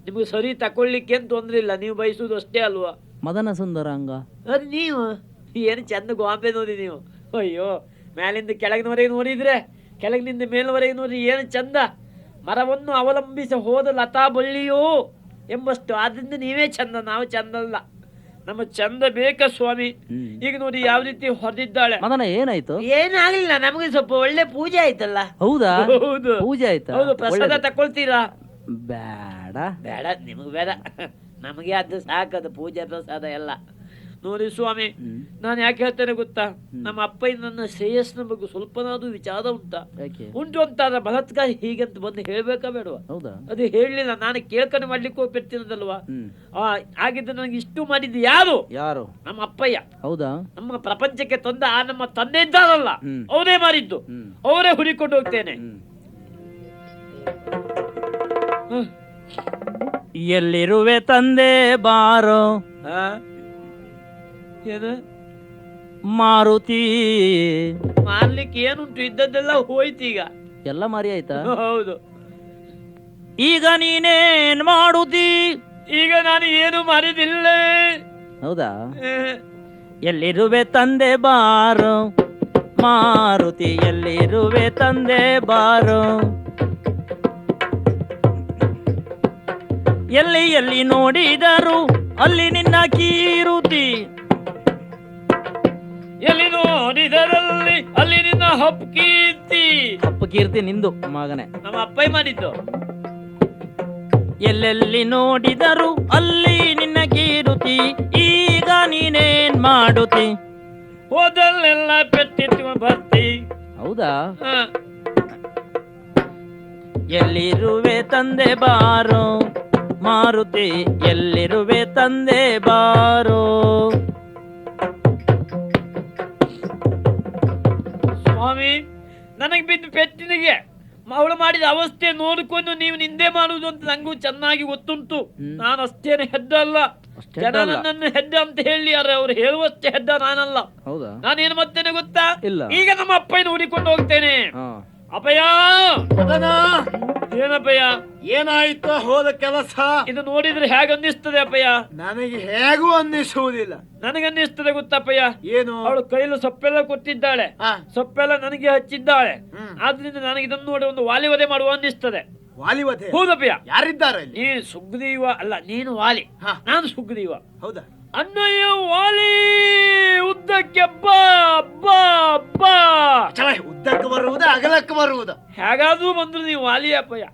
ನಿಮ್ಗೆ ಸರಿ ತಕೊಳ್ಳಿಕ್ಕೆ ಅಂತ ತೊಂದ್ರೆ ಇಲ್ಲ. ನೀವು ಬಯಸುದು ಅಷ್ಟೇ ಅಲ್ವಾ? ಮದನ ಸುಂದರಾಂಗ. ಅದು ನೀವು ಏನು ಚಂದ ಗೋಂಬೆ ನೋಡಿ ನೀವು. ಅಯ್ಯೋ, ಮೇಲಿಂದ ಕೆಳಗಿನವರೆಗೆ ನೋಡಿದ್ರೆ, ಕೆಳಗಿನಿಂದ ಮೇಲ್ವರೆಗೆ ನೋಡಿ ಏನು ಚಂದ. ಮರವನ್ನು ಅವಲಂಬಿಸಿ ಹೋದ ಲತಾ ಬಳ್ಳಿಯೋ ಎಂಬಷ್ಟು. ಆದ್ರಿಂದ ನೀವೇ ಚಂದ, ನಾವು ಚಂದ ಅಲ್ಲ. ನಮ್ಮ ಚಂದ ಬೇಕ ಸ್ವಾಮಿ. ಈಗ ನೋಡಿ ಯಾವ ರೀತಿ ಹೊರದಿದ್ದಾಳೆ. ಮದನ, ಏನಾಯ್ತು? ಏನಾಗ್ಲಿಲ್ಲ, ನಮಗೆ ಸ್ವಲ್ಪ ಒಳ್ಳೆ ಪೂಜೆ ಆಯ್ತಲ್ಲ. ಹೌದಾ? ಹೌದು, ಪೂಜೆ ಆಯ್ತಾ? ಹೌದು. ಪ್ರಸಾದ ತಕೊಳ್ತೀರಾ? ಬೇಡ. ಬೇಡ, ನಿಮಗೆ ಬೇಡ. ನಮಗೆ ಅದು ಸಾಕದು, ಪೂಜೆ ಪ್ರಸಾದ ಎಲ್ಲ. ನೋಡಿ ಸ್ವಾಮಿ, ನಾನು ಯಾಕೆ ಹೇಳ್ತೇನೆ ಗೊತ್ತಾ, ನಮ್ಮ ಅಪ್ಪ ನನ್ನ ಶ್ರೇಯಸ್ನ ಬಗ್ಗೆ ಸ್ವಲ್ಪನಾದ್ರೂ ವಿಚಾರ ಉಂಟಾ? ಯಾಕೆ? ಉಂಟು ಅಂತಾದ ಬಲಾತ್ಕಾರ ಹೀಗಂತ ಬಂದು ಹೇಳ್ಬೇಕಾ ಬೇಡವಾ? ಹೌದಾ? ಅದು ಹೇಳಲಿಲ್ಲ, ನಾನು ಕೇಳ್ಕೊಂಡು ಮಾಡ್ಲಿಕ್ಕೆ ಹೋಗ್ಬಿಡ್ತೀನದಲ್ವಾ. ಹ್ಮ್. ಹಾಗಿದ್ದು ನನಗೆ ಇಷ್ಟು ಮಾಡಿದ್ದು ಯಾರು? ಯಾರು? ನಮ್ಮ ಅಪ್ಪಯ್ಯ. ಹೌದಾ? ನಮ್ಮ ಪ್ರಪಂಚಕ್ಕೆ ತಂದ ಆ ನಮ್ಮ ತಂದೆ ಇದ್ದಾರಲ್ಲ, ಅವರೇ ಮಾಡಿದ್ದು, ಅವರೇ ಹುಡಿಕೊಂಡು ಹೋಗ್ತೇನೆ. ಎಲ್ಲಿರುವೆ ತಂದೆ ಬಾರೋ ಏನು ಮಾರುತಿ. ಮಾಡ್ಲಿಕ್ಕೆ ಏನುಂಟು, ಇದ್ದದ್ದೆಲ್ಲ ಹೋಯ್ತು ಈಗ. ಎಲ್ಲ ಮಾರಿ ಆಯ್ತಾ? ಹೌದು. ಈಗ ನೀನೇನ್ ಮಾಡುತ್ತಿ? ಈಗ ನಾನು ಏನು ಮಾಡಿದಿಲ್ಲ. ಹೌದಾ? ಎಲ್ಲಿರುವೆ ತಂದೆ ಬಾರೋ ಮಾರುತಿ, ಎಲ್ಲಿರುವೆ ತಂದೆ ಬಾರೋ. ಎಲ್ಲಿ ಎಲ್ಲಿ ನೋಡಿದರು ಅಲ್ಲಿ ನಿನ್ನ ಕೀರುತಿ. ಎಲ್ಲಿ ನೋಡಿದರಲ್ಲಿ ಅಲ್ಲಿ ನಿನ್ನ ಹಪ್ಪು ಕೀರ್ತಿ. ಅಪ್ಪ ಕೀರ್ತಿ ನಿಂದು ಮಗನೇ, ನಮ್ಮ ಅಪ್ಪಯ್ಯ ಮಾಡಿದ್ದು. ಎಲ್ಲೆಲ್ಲಿ ನೋಡಿದರು ಅಲ್ಲಿ ನಿನ್ನ ಕೀರುತಿ. ಈಗ ನೀನೇನ್ ಮಾಡುತ್ತಿ? ಹೋದಲ್ಲೆಲ್ಲ ಪೆಟ್ಟಿತ್ತು ಬರ್ತಿ. ಹೌದಾ? ಹ. ಎಲ್ಲಿರುವೆ ತಂದೆ ಬಾರೋ ಮಾರುತಿ, ಎಲ್ಲಿರುವೆ ತಂದೆ ಬಾರೋ. ಸ್ವಾಮಿ, ನನಗೆ ಬಿದ್ದು ಪೆಟ್ಟಿನಿಗೆ ಅವಳು ಮಾಡಿದ ಅವಸ್ಥೆ ನೋಡಿಕೊಂಡು ನೀವು ನಿಂದೆ ಮಾಡುವುದು ಅಂತ ನಂಗೂ ಚೆನ್ನಾಗಿ ಗೊತ್ತುಂಟು. ನಾನು ಅಷ್ಟೇನೆ ಹೆಡ್ಡ ಅಲ್ಲ. ಜನ ನನ್ನನ್ನು ಹೆಡ್ಡ ಅಂತ ಹೇಳಿ ಅವ್ರು ಹೇಳುವಷ್ಟೇ ಹೆಡ್ಡ ನಾನಲ್ಲ. ಹೌದಾ? ನಾನೇನು ಮತ್ತೇನೆ ಗೊತ್ತಾ, ಇಲ್ಲ. ಈಗ ನಮ್ಮ ಅಪ್ಪಯ್ಯನ ಹುಡಿಕೊಂಡು ಹೋಗ್ತೇನೆ. ಅಪ್ಪಯ್ಯ, ಏನಪ್ಪಯ್ಯ? ಏನಾಯ್ತು ಹೋದ ಕೆಲಸ? ಇದು ನೋಡಿದ್ರೆ ಹೇಗೆ ಅನ್ನಿಸ್ತದೆ ಅಪ್ಪಯ್ಯ? ನನಗೆ ಹೇಗೂ ಅನ್ನಿಸುವುದಿಲ್ಲ. ನನಗನ್ನಿಸ್ತದೆ ಗೊತ್ತಪ್ಪಯ್ಯ, ಏನು? ಅವಳು ಕೈಲು ಸೊಪ್ಪೆಲ್ಲ ಕೊಟ್ಟಿದ್ದಾಳೆ, ಸೊಪ್ಪೆಲ್ಲ ನನಗೆ ಹಚ್ಚಿದ್ದಾಳೆ. ಆದ್ರಿಂದ ನನಗೆ ಇದನ್ನು ನೋಡಿ ಒಂದು ವಾಲಿವಧೆ ಮಾಡುವ ಅನ್ನಿಸ್ತದೆ. ವಾಲಿವಧೆ? ಹೌದಪ್ಪಯ್ಯ. ಯಾರಿದ್ದಾರೆ? ನೀನು ಸುಗ್ರೀವ ಅಲ್ಲ, ನೀನು ವಾಲಿ, ನಾನು ಸುಗ್ರೀವ. ಹೌದಾ? ಅಣ್ಣಯ್ಯ ವಾಲಿ ಉದ್ದಕ್ಕೆ ಬಾ ಬಾ ಬಾ. ಉದ್ದಕ್ಕೆ ಬರುವುದ ಅಗಲಕ್ಕೆ ಬರುವುದ? ಹೇಗಾದ್ರೂ ಬಂದ್ರು ನೀವು ವಾಲಿ ಅಪ್ಪಯ್ಯ.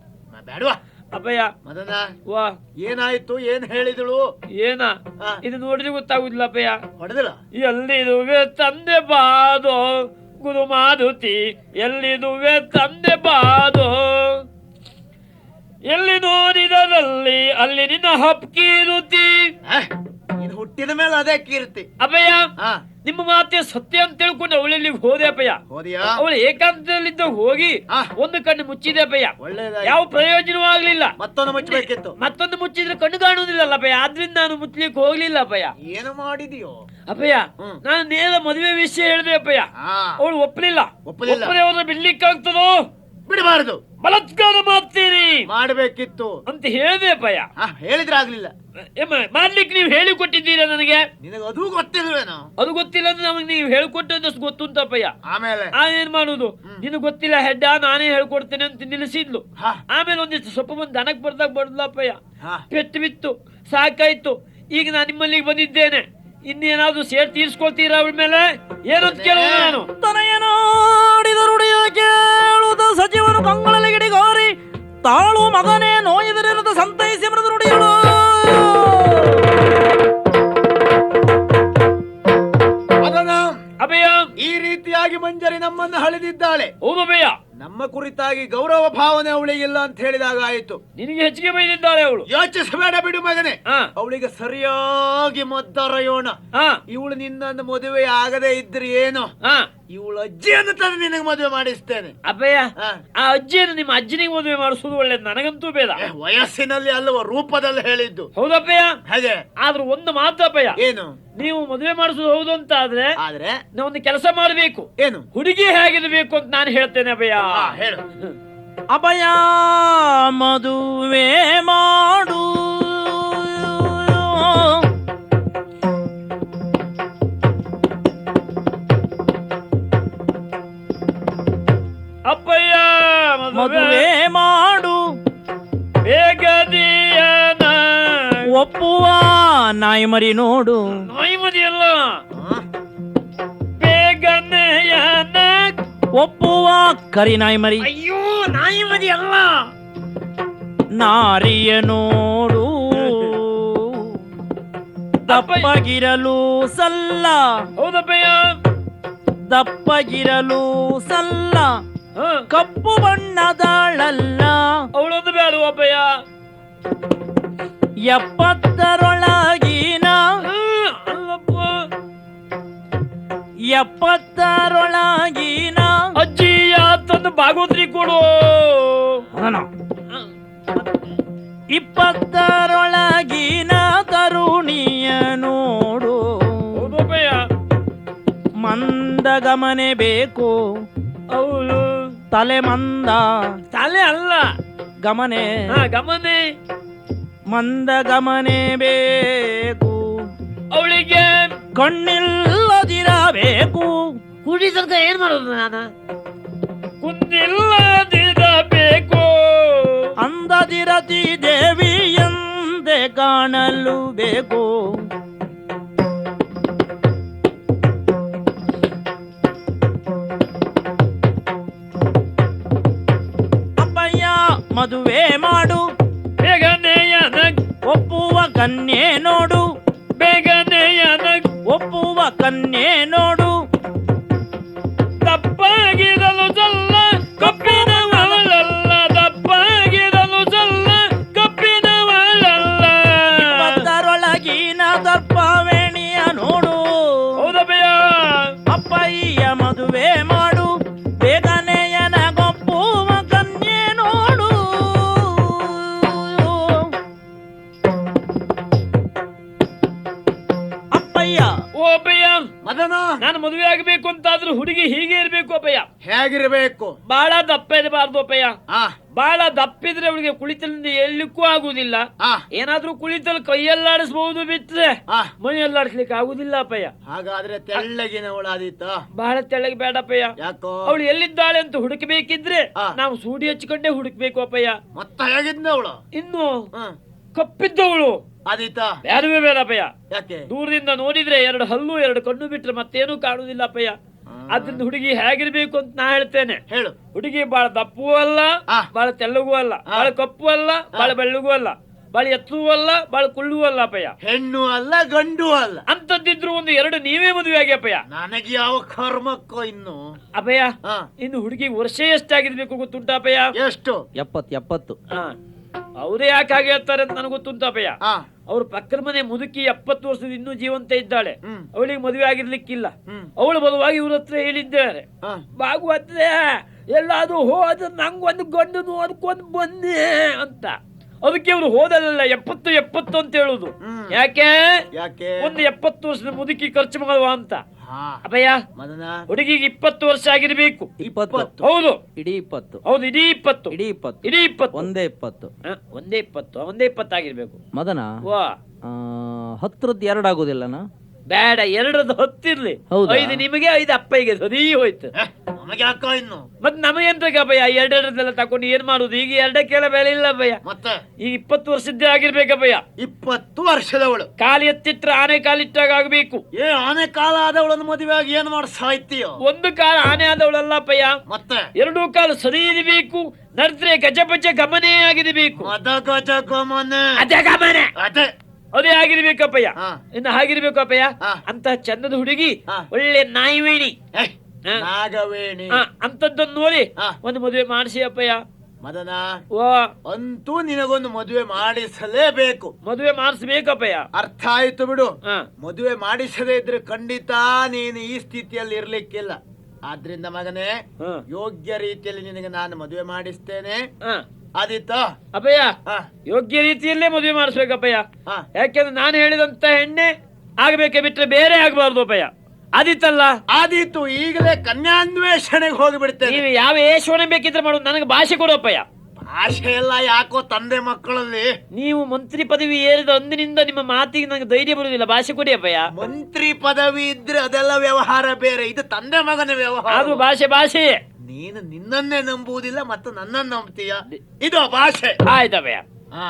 ಬೇಡವಾ ಅಪ್ಪಯ್ಯ? ಮದನ, ವಾ, ಏನಾಯ್ತು? ಏನ್ ಹೇಳಿದಳು? ಏನ ಇದು ನೋಡಿದ್ರೆ ಗೊತ್ತಾಗುದಿಲ್ಲ ಅಪ್ಪಯ್ಯ. ಹೊಡೆದಿಲ್ಲ? ಎಲ್ಲಿದುವೆ ತಂದೆ ಬಾದೋ ಗುರು ಮಾರುತಿ, ಎಲ್ಲಿದುವೆ ತಂದೆ ಬಾದೋ. ಎಲ್ಲಿ ನೋಡಿದರಲ್ಲಿ ಅಲ್ಲಿ ನಿನ್ನ ಹಪ್ಕೀರುತಿ. ನೀನು ಹುಟ್ಟಿದ ಮೇಲೆ ಅದೇ ಕೀರ್ತಿ. ಅಪ್ಪಯ್ಯ, ನಿಮ್ಮ ಮಾತೆ ಸತ್ಯ ಅಂತ ತಿಳ್ಕೊಂಡು ಅವಳಲ್ಲಿ ಹೋದೆ ಅಪ್ಪಯ್ಯ. ಹೋದಿಯಾ? ಅವಳು ಏಕಾಂತದಲ್ಲಿದ್ದ ಹೋಗಿ ಒಂದು ಕಣ್ಣು ಮುಚ್ಚಿದೆ ಅಪ್ಪಯ್ಯ. ಒಳ್ಳೆಯದಾಗಿ. ಯಾವ ಪ್ರಯೋಜನವೂ ಆಗ್ಲಿಲ್ಲ. ಮತ್ತೊಂದು ಮುಚ್ಚಬೇಕಿತ್ತು. ಮತ್ತೊಂದು ಮುಚ್ಚಿದ್ರೆ ಕಣ್ಣು ಕಾಣುವುದಿಲ್ಲ ಅಪ್ಪಯ್ಯ. ಆದ್ರಿಂದ ನಾನು ಮುಚ್ಚಲಿಕ್ಕೆ ಹೋಗ್ಲಿಲ್ಲ ಅಪ್ಪಯ್ಯ. ಏನು ಮಾಡಿದೀಯೋ? ಅಪ್ಪಯ್ಯ, ನಾನು ನೇರ ಮದುವೆ ವಿಷಯ ಹೇಳಿದೆ ಅಪ್ಪಯ್ಯ. ಅವಳು ಒಪ್ಪಲಿಲ್ಲ. ಒಪ್ಪದೆ ಹೋದ್ರೆ ಬಿಡ್ಲಿಕ್ಕೆ ಆಗ್ತದೋ? ಬಿಡಬಾರದು. ಬಲಾತ್ಕಾರ ಮಾಡ್ತೀನಿ ಮಾಡಬೇಕಿತ್ತು ಅಂತ ಹೇಳಿದೆ ಅಪ್ಪಯ್ಯ. ಹೇಳಿದ್ರೆ ಆಗ್ಲಿಲ್ಲ. ಮಾಡ್ಲಿಕ್ಕೆ ನೀವು ಹೇಳಿ ಕೊಟ್ಟಿದ್ದೀರಾ ನನಗೆ? ನಿನಗೆ ಅದು ಗೊತ್ತಿಲ್ವೇನೋ? ಅದು ಗೊತ್ತಿಲ್ಲ ಅಂದ್ರೆ ನಮಗೆ ನೀವು ಹೇಳ್ಕೊಟ್ಟದಷ್ಟು ಗೊತ್ತುಂಟಪ್ಪಯ್ಯ. ಆಮೇಲೆ ಏನ್ ಮಾಡುದು? ನಿನಗೆ ಗೊತ್ತಿಲ್ಲ ಹೆಡ್ಡ, ನಾನೇ ಹೇಳ್ಕೊಡ್ತೇನೆ ಅಂತ ನಿಲ್ಲಿಸಿದ್ಲು. ಆಮೇಲೆ ಒಂದಿಷ್ಟು ಸ್ವಲ್ಪ ಬಂದು ದನಕ್ ಬರ್ದಾಗ ಬಡ್ದಪ್ಪಯ್ಯ. ಪೆಟ್ಟು ಬಿತ್ತು, ಸಾಕಾಯ್ತು. ಈಗ ನಾನು ನಿಮ್ಮಲ್ಲಿಗೆ ಬಂದಿದ್ದೇನೆ. ಇನ್ನೇನಾದ್ರೂ ಸೇರ್ ತೀರ್ಸ್ಕೊಳ್ತೀರಾ ಅವಳ ಮೇಲೆ? ಏನಂತ ಕೇಳುವ ನಾನು? ಕೇಳುವುದು ಸಚಿವನು ಕಂಗಳಲ್ಲಿ ಗಿಡಿಗೋರಿ ತಾಳು ಮಗನೇ ನೋಯಿದರೆನ್ನದ ಸಂತೈಸಿ ಮೃದು ನುಡಿಯಳು. ಅಭಯ, ಈ ರೀತಿಯಾಗಿ ಮಂಜರಿ ನಮ್ಮನ್ನು ಹಳಿದಿದ್ದಾಳೆ. ಹೌದು ಅಭಯ. ನಮ್ಮ ಕುರಿತಾಗಿ ಗೌರವ ಭಾವನೆ ಅವಳಿಗಿಲ್ಲ ಅಂತ ಹೇಳಿದಾಗ ಆಯಿತು. ನಿನಗೆ ಹೆಚ್ಚಿಗೆ ಬೈದಿದ್ದಾಳೆ ಅವಳು. ಯೋಚಿಸಬೇಡ ಬಿಡು ಮಗನೇ. ಅವಳಿಗೆ ಸರಿಯಾಗಿ ಮದ್ದರಯೋಣ. ಇವಳು ನಿನ್ನನ್ನು ಮದುವೆ ಆಗದೆ ಇದ್ರೆ ಏನು, ಇವಳು ಅಜ್ಜಿಯನ್ನು ತಂದು ನಿನಗೆ ಮದುವೆ ಮಾಡಿಸ್ತೇನೆ. ಅಪ್ಪಯ್ಯ, ಆ ಅಜ್ಜಿಯನ್ನು ನಿಮ್ಮ ಅಜ್ಜನಿಗೆ ಮದುವೆ ಮಾಡಿಸುವುದು ಒಳ್ಳೇದು, ನನಗಂತೂ ಬೇಡ. ವಯಸ್ಸಿನಲ್ಲಿ ಅಲ್ಲವ, ರೂಪದಲ್ಲಿ ಹೇಳಿದ್ದು. ಹೌದಪ್ಪಯ್ಯ. ಹಾಗೆ ಆದ್ರೂ ಒಂದು ಮಾತು ಅಪ್ಪಯ್ಯ. ಏನು? ನೀವು ಮದುವೆ ಮಾಡಿಸೋದು ಹೌದು ಅಂತ ಆದ್ರೆ ನಾವು ಒಂದು ಕೆಲಸ ಮಾಡಬೇಕು. ಏನು? ಹುಡುಗಿ ಹೇಗಿರಬೇಕು ಅಂತ ನಾನು ಹೇಳ್ತೇನೆ ಅಭಯ. ಹೇಳು. ಅಭಯ, ಮದುವೆ ಮಾಡು. ಅಪ್ಪಯ್ಯ, ಮದುವೆ ಮಾಡು ಬೇಗದಿಯನ. ಒಪ್ಪುವ ನಾಯಿ ಮರಿ ನೋಡು. ನಾಯಿ ಮರಿಯಲ್ಲ, ಬೇಗನೆಯನ. ಒಪ್ಪುವ ಕರಿ ನಾಯಿ ಮರಿ. ಅಯ್ಯೋ, ನಾಯಿ ಮರಿ ಅಲ್ಲ, ನಾರಿಯ ನೋಡು. ದಪ್ಪಗಿರಲು ಸಲ್ಲ, ಹೌದಪ್ಪಯ್ಯ. ದಪ್ಪಗಿರಲು ಸಲ್ಲ, ಹ, ಕಪ್ಪು ಬಣ್ಣದಳಲ್ಲ. ಅವಳೊಂದು ಬೇಡ ಅಪ್ಪಯ್ಯ. 70ರೊಳಗಿನ ಅಲ್ಲಪ್ಪ. 70ರೊಳಗಿನ ಅಜ್ಜಿಯ ತಂದು ಭಾಗವತ್ರಿ ಕೊಡು. 20ರೊಳಗಿನ ತರುಣಿಯ ನೋಡು. ಹೌದಪ್ಪಯ್ಯ. ಮಂದ ಗಮನೆ ಬೇಕು, ಅವಳು ತಲೆ ಮಂದ ತಲೆ ಅಲ್ಲ, ಗಮನೆ, ಗಮನೆ. ಮಂದ ಗಮನೆ ಬೇಕು. ಅವಳಿಗೆ ಕಣ್ಣಿಲ್ಲದಿರಬೇಕು. ಕುಡಿ ತನಕ ಏನ್ ಮಾಡೋದು ನಾನು? ಕುಂದಿಲ್ಲದಿರಬೇಕು. ಅಂದದಿರತಿ ದೇವಿ ಎಂದೆ ಕಾಣಲು ಬೇಕು. ಅಪ್ಪಯ್ಯ ಮದುವೆ ಮಾಡು, ಬೇಗನೆಯ ನಗ್, ಒಪ್ಪುವ ಕನ್ಯೆ ನೋಡು. ಬೇಗನೆಯ ನಗ್, ಒಪ್ಪುವ ಕನ್ಯೆ ನೋಡು. ದಪ್ಪಾಗಿರಲು ಸಲ್ಲ, ಕಪ್ಪಿನ ಮರಳಲ್ಲ. ದಪ್ಪಾಗಿರಲು ಸಲ್ಲ, ಕಪ್ಪಿನ ಮರಳಲ್ಲ. 20ರೊಳಗಿನ ದರ್ಪವೇಣಿಯ ನೋಡು. ಹೌದಪ್ಪಯ್ಯ. ಅಪ್ಪಯ್ಯ ಮದುವೆ ಮಾಡು, ಬೇಗನೆಯನ ಗೊಪ್ಪುವ ಕನ್ಯೆ ನೋಡು. ಅಪ್ಪಯ್ಯ ಓ ಅಪ್ಪಯ್ಯ, ಮದನ ನಾನು ಮದುವೆ ಆಗಬೇಕು ಅಂತಾದ್ರೂ ಹುಡುಗಿ ಹೀಗೆ ಇರ್ಬೇಕು ಅಪ್ಪಯ್ಯ. ಹೇಗಿರಬೇಕು? ಬಹಳ ದಪ್ಪ ಇರಬಾರ್ದು ಅಪ್ಪಯ್ಯ. ಆ ಬಹಳ ದಪ್ಪಿದ್ರೆ ಅವಳಿಗೆ ಕುಳಿತಲಿಂದ ಎಳ್ಲಿಕ್ಕೂ ಆಗುದಿಲ್ಲ. ಆ ಏನಾದ್ರೂ ಕುಳಿತಲ್ಲಿ ಕೈಯಲ್ಲಾಡಿಸಬಹುದು, ಬಿಟ್ರೆ ಆ ಮೈಯಲ್ಲಾಡಿಸ್ಲಿಕ್ಕೆ ಆಗುದಿಲ್ಲ ಅಪ್ಪಯ್ಯ. ಹಾಗಾದ್ರೆ ತೆಳ್ಳಗಿನವಳಾದೀತ? ಬಹಳ ತೆಳಗೆ ಬೇಡಪ್ಪಯ್ಯ. ಯಾಕೋ? ಅವಳು ಎಲ್ಲಿದ್ದಾಳೆ ಅಂತ ಹುಡುಕಬೇಕಿದ್ರೆ ಆ. ನಾವು ಸೂಡಿ ಹಚ್ಕೊಂಡೇ ಹುಡುಕ್ಬೇಕು ಅಪ್ಪಯ್ಯ. ಮತ್ತ ಹೇಗಿದ್ನವಳು? ಇನ್ನು ಕಪ್ಪಿದ್ದವಳು ಆದೀತ? ಬೇಡವೇ ಬೇಡಪ್ಪಯ್ಯ. ಯಾಕೆ? ದೂರದಿಂದ ನೋಡಿದ್ರೆ 2 ಹಲ್ಲು 2 ಕಣ್ಣು ಬಿಟ್ರೆ ಮತ್ತೇನು ಕಾಣುವುದಿಲ್ಲ ಅಪ್ಪಯ್ಯ. ಅದ್ರಿಂದ ಹುಡುಗಿ ಹೇಗಿರ್ಬೇಕು ಅಂತ ನಾ ಹೇಳ್ತೇನೆ. ಹೇಳು. ಹುಡುಗಿ ಬಾಳ ದಪ್ಪೂ ಅಲ್ಲ, ಆ. ಬಾಳ ತೆಳ್ಳಗೂ ಅಲ್ಲ, ಬಾಳ ಕಪ್ಪು ಅಲ್ಲ, ಬಾಳ ಬೆಳ್ಳಗೂ ಅಲ್ಲ, ಬಾಳ ಎತ್ತೂ ಅಲ್ಲ, ಬಾಳ ಕುಳ್ಳೂ ಅಲ್ಲ ಅಪ್ಪಯ್ಯ. ಹೆಣ್ಣು ಅಲ್ಲ ಗಂಡು ಅಲ್ಲ. ಅಂತದ್ದಿದ್ರು 2 ನೀವೇ ಮದುವೆ ಆಗಿ ಅಪ್ಪಯ್ಯ. ನನಗೆ ಯಾವ ಕರ್ಮಕ್ಕೋ ಇನ್ನು. ಅಪ್ಪಯ್ಯ, ಆ, ಇನ್ನು ಹುಡುಗಿ ವರ್ಷ ಎಷ್ಟಾಗಿರ್ಬೇಕು ಗೊತ್ತುಂಟ ಅಪ್ಪಯ್ಯ? ಎಷ್ಟು? 70 ಅವರೇ ಯಾಕೆ ಹಾಗೆ ಹೇಳ್ತಾರೆ ಅಂತ ನನಗೆ ಗೊತ್ತುಂಟ ಅಪ್ಪಯ್ಯ. ಆ, ಅವ್ರ ಪಕ್ಕದ ಮನೆ ಮುದುಕಿ 70 ವರ್ಷದ ಇನ್ನೂ ಜೀವಂತ ಇದ್ದಾಳೆ. ಹ್ಮ್. ಅವಳಿಗೆ ಮದುವೆ ಆಗಿರ್ಲಿಕ್ಕಿಲ್ಲ. ಹ್ಮ್. ಅವಳು ಬಲವಾಗಿ ಇವ್ರ ಹತ್ರ ಹೇಳಿದ್ದಾರೆ, ಆ, ಭಾಗವತ್ರೆ ಎಲ್ಲಾದ್ರೂ ಹೋದ ನಂಗೊಂದು ಗಂಡು ನೋಡ್ಕೊಂಡು ಬನ್ನಿ ಅಂತ. ಅದಕ್ಕೆ ಅವ್ರು ಹೋದಲ್ಲ 70 ಅಂತ ಹೇಳುದು. ಹ್ಮ್. ಯಾಕೆ? ಯಾಕೆ? ಒಂದು 70 ವರ್ಷದ ಮುದುಕಿ ಖರ್ಚು ಮಾಡುವ ಅಂತ. ಹಾ ಅಪ್ಪಯ್ಯ, ಮದನ ಹುಡುಗಿಗೆ 20 ವರ್ಷ ಆಗಿರ್ಬೇಕು. 20 ಹೌದು ಇಡೀ 20 ಹೌದು, ಇಡೀ 20 ಇಡೀ 20 ಇಡೀ 20 ಒಂದೇ 20 ಒಂದೇ 20 ಆಗಿರ್ಬೇಕು. ಮದನ ವಾ 10ರದ್ದು 2 ಆಗುದಿಲ್ಲನಾ? ಬೇಡ, 2 ಹತ್ತಿರ್ಲಿ. ಹೌದಾ? 5 ನಿಮಗೆ 5 ಅಪ್ಪಯ್ಯಗೆ ಸರಿ ಹೋಯ್ತು. ನಮಗೆ ಯಾಕೋ ಇನ್ನು? ಮತ್ ನಮಗೆಂತ ಅಪ್ಪಯ್ಯ 2 ತಕೊಂಡು ಏನ್ ಮಾಡುದು? ಈಗ 2 ಕೇಳ ಬೆಲೆ ಇಲ್ಲ ಅಪ್ಪಯ್ಯ. ಮತ್ತೆ ಈಗ 20 ವರ್ಷದ್ದೇ ಆಗಿರ್ಬೇಕಪ್ಪಯ್ಯ. 20 ವರ್ಷದವಳು ಕಾಲಿ ಎತ್ತಿಟ್ರೆ ಆನೆ ಕಾಲಿಟ್ಟಾಗ ಆಗ್ಬೇಕು. ಆನೆ ಕಾಲ ಆದವಳನ್ನು ಮದುವೆ ಆಗಿ ಏನ್ ಮಾಡಿ ಸಾಯ್ತೀಯೋ? ಒಂದು ಕಾಲ ಆನೆ ಆದವಳಲ್ಲ ಅಪ್ಪಯ್ಯ, ಮತ್ತೆ 2 ಕಾಲು ಸರಿ ಇರಬೇಕು. ನಡ್ದ್ರೆ ಗಜಬಜ ಗಮನೇ ಆಗಿರಬೇಕು. ಮದ ಗಜ ಗಮನೆ ಅದೇ ಗಮನೆ, ಅದೇ ಅದೇ ಆಗಿರ್ಬೇಕಪ್ಪಯ್ಯ. ಹಾ. ಇನ್ನು ಹಾಗಿರ್ಬೇಕು ಅಪ್ಪಯ್ಯ. ಹಾ. ಅಂತ ಚಂದದ ಹುಡುಗಿ, ಹಾ. ಒಳ್ಳೆ ನಾಯಿವೇಣಿ, ಹಾ. ನಾಗವೇಣಿ ಅಂತದ್ದನ್ನು ನೋಡಿ ಹಾ. ಒಂದು ಮದುವೆ ಮಾಡಿಸಿ ಅಪ್ಪಯ್ಯ. ಮದನ ಓ, ಅಂತೂ ನಿನಗೊಂದು ಮದುವೆ ಮಾಡಿಸಲೇಬೇಕು. ಮದುವೆ ಮಾಡಿಸ್ಬೇಕಪ್ಪಯ್ಯ. ಅರ್ಥ ಆಯ್ತು ಬಿಡು. ಹಾ. ಮದುವೆ ಮಾಡಿಸದೇ ಇದ್ರೆ ಖಂಡಿತ ನೀನು ಈ ಸ್ಥಿತಿಯಲ್ಲಿ ಇರ್ಲಿಕ್ಕಿಲ್ಲ. ಆದ್ರಿಂದ ಮಗನೇ, ಹಾ. ಯೋಗ್ಯ ರೀತಿಯಲ್ಲಿ ನಿನಗೆ ನಾನು ಮದುವೆ ಮಾಡಿಸ್ತೇನೆ. ಹಾ. ಆದಿತ್ತ? ಅಪ್ಪಯ್ಯ, ಹಾ. ಯೋಗ್ಯ ರೀತಿಯಲ್ಲೇ ಮದುವೆ ಮಾಡಿಸ್ಬೇಕಪ್ಪಯ್ಯ. ಹಾ. ಯಾಕೆಂದ್ರೆ ನಾನು ಹೇಳಿದಂತ ಹೆಣ್ಣೆ ಆಗ್ಬೇಕೆ ಬಿಟ್ರೆ ಬೇರೆ ಆಗ್ಬಾರ್ದು ಅಪ್ಪಯ್ಯ. ಆದಿತ್ತಲ್ಲ? ಆದೀತು, ಈಗಲೇ ಕನ್ಯಾನ್ವೇಷಣೆಗೆ ಹೋಗಿಬಿಡ್ತೇನೆ. ನೀವು ಯಾವ ಏಶ್ವರ ಬೇಕಿದ್ರೆ ಮಾಡೋದು, ನನಗೆ ಭಾಷೆ ಕೊಡು ಅಪ್ಪಯ್ಯ. ಭಾಷೆ ಎಲ್ಲ ಯಾಕೋ ತಂದೆ ಮಕ್ಕಳಲ್ಲಿ. ನೀವು ಮಂತ್ರಿ ಪದವಿ ಏರಿದ ಅಂದಿನಿಂದ ನಿಮ್ಮ ಮಾತಿಗೆ ನನಗೆ ಧೈರ್ಯ ಬರುವುದಿಲ್ಲ. ಭಾಷೆ ಕೊಡಿ ಅಪ್ಪಯ್ಯ. ಮಂತ್ರಿ ಪದವಿ ಇದ್ರೆ ಅದೆಲ್ಲ ವ್ಯವಹಾರ ಬೇರೆ, ಇದು ತಂದೆ ಮಗನ ವ್ಯವಹಾರ. ಅದು ಭಾಷೆ ನೀನು ನಿನ್ನನ್ನೇ ನಂಬುವುದಿಲ್ಲ ಮತ್ತು ನನ್ನನ್ನು ನಂಬ್ತೀಯ. ಇದು ಭಾಷೆ. ಆಯ್ತಪ್ಪಯ್ಯ. ಹಾ.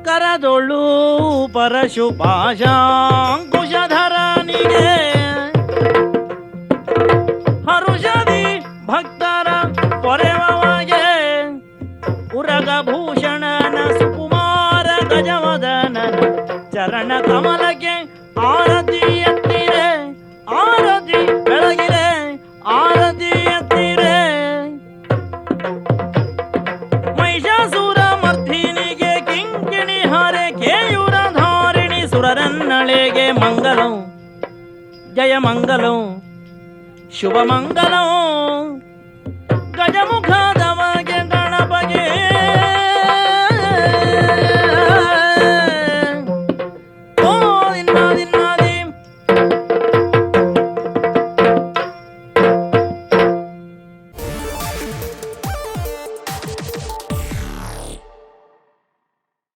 ಕರದೊಳು ಪರಶುಪಾಶಾಂಕುಶಧರನಿಗೆ ಹರುಷದಿ ಭಕ್ತರ ಪೊರೆವಗೆ ಉರಗಭೂಷಣನ ಸುಕುಮಾರ ಗಜವದನ ಚರಣ ಕಮಲಕ್ಕೆ ಆರತಿ ಎತ್ತಿರೆ ಆರತಿ ಬೆಳಗಿರೆ ಆರತಿ ಎತ್ತಿರೆ ಮಹಿಷಾಸುರ ಮರ್ಧಿನಿಗೆ ಕಿಂಕಿಣಿ ಹರೆ ಕೇಯೂರ ಧಾರಿಣಿ ಸುರರನ್ನಳೆಗೆ ಮಂಗಲಂ ಜಯ ಮಂಗಲಂ ಶುಭ ಮಂಗಲಂ ಗಜಮುಖದವರ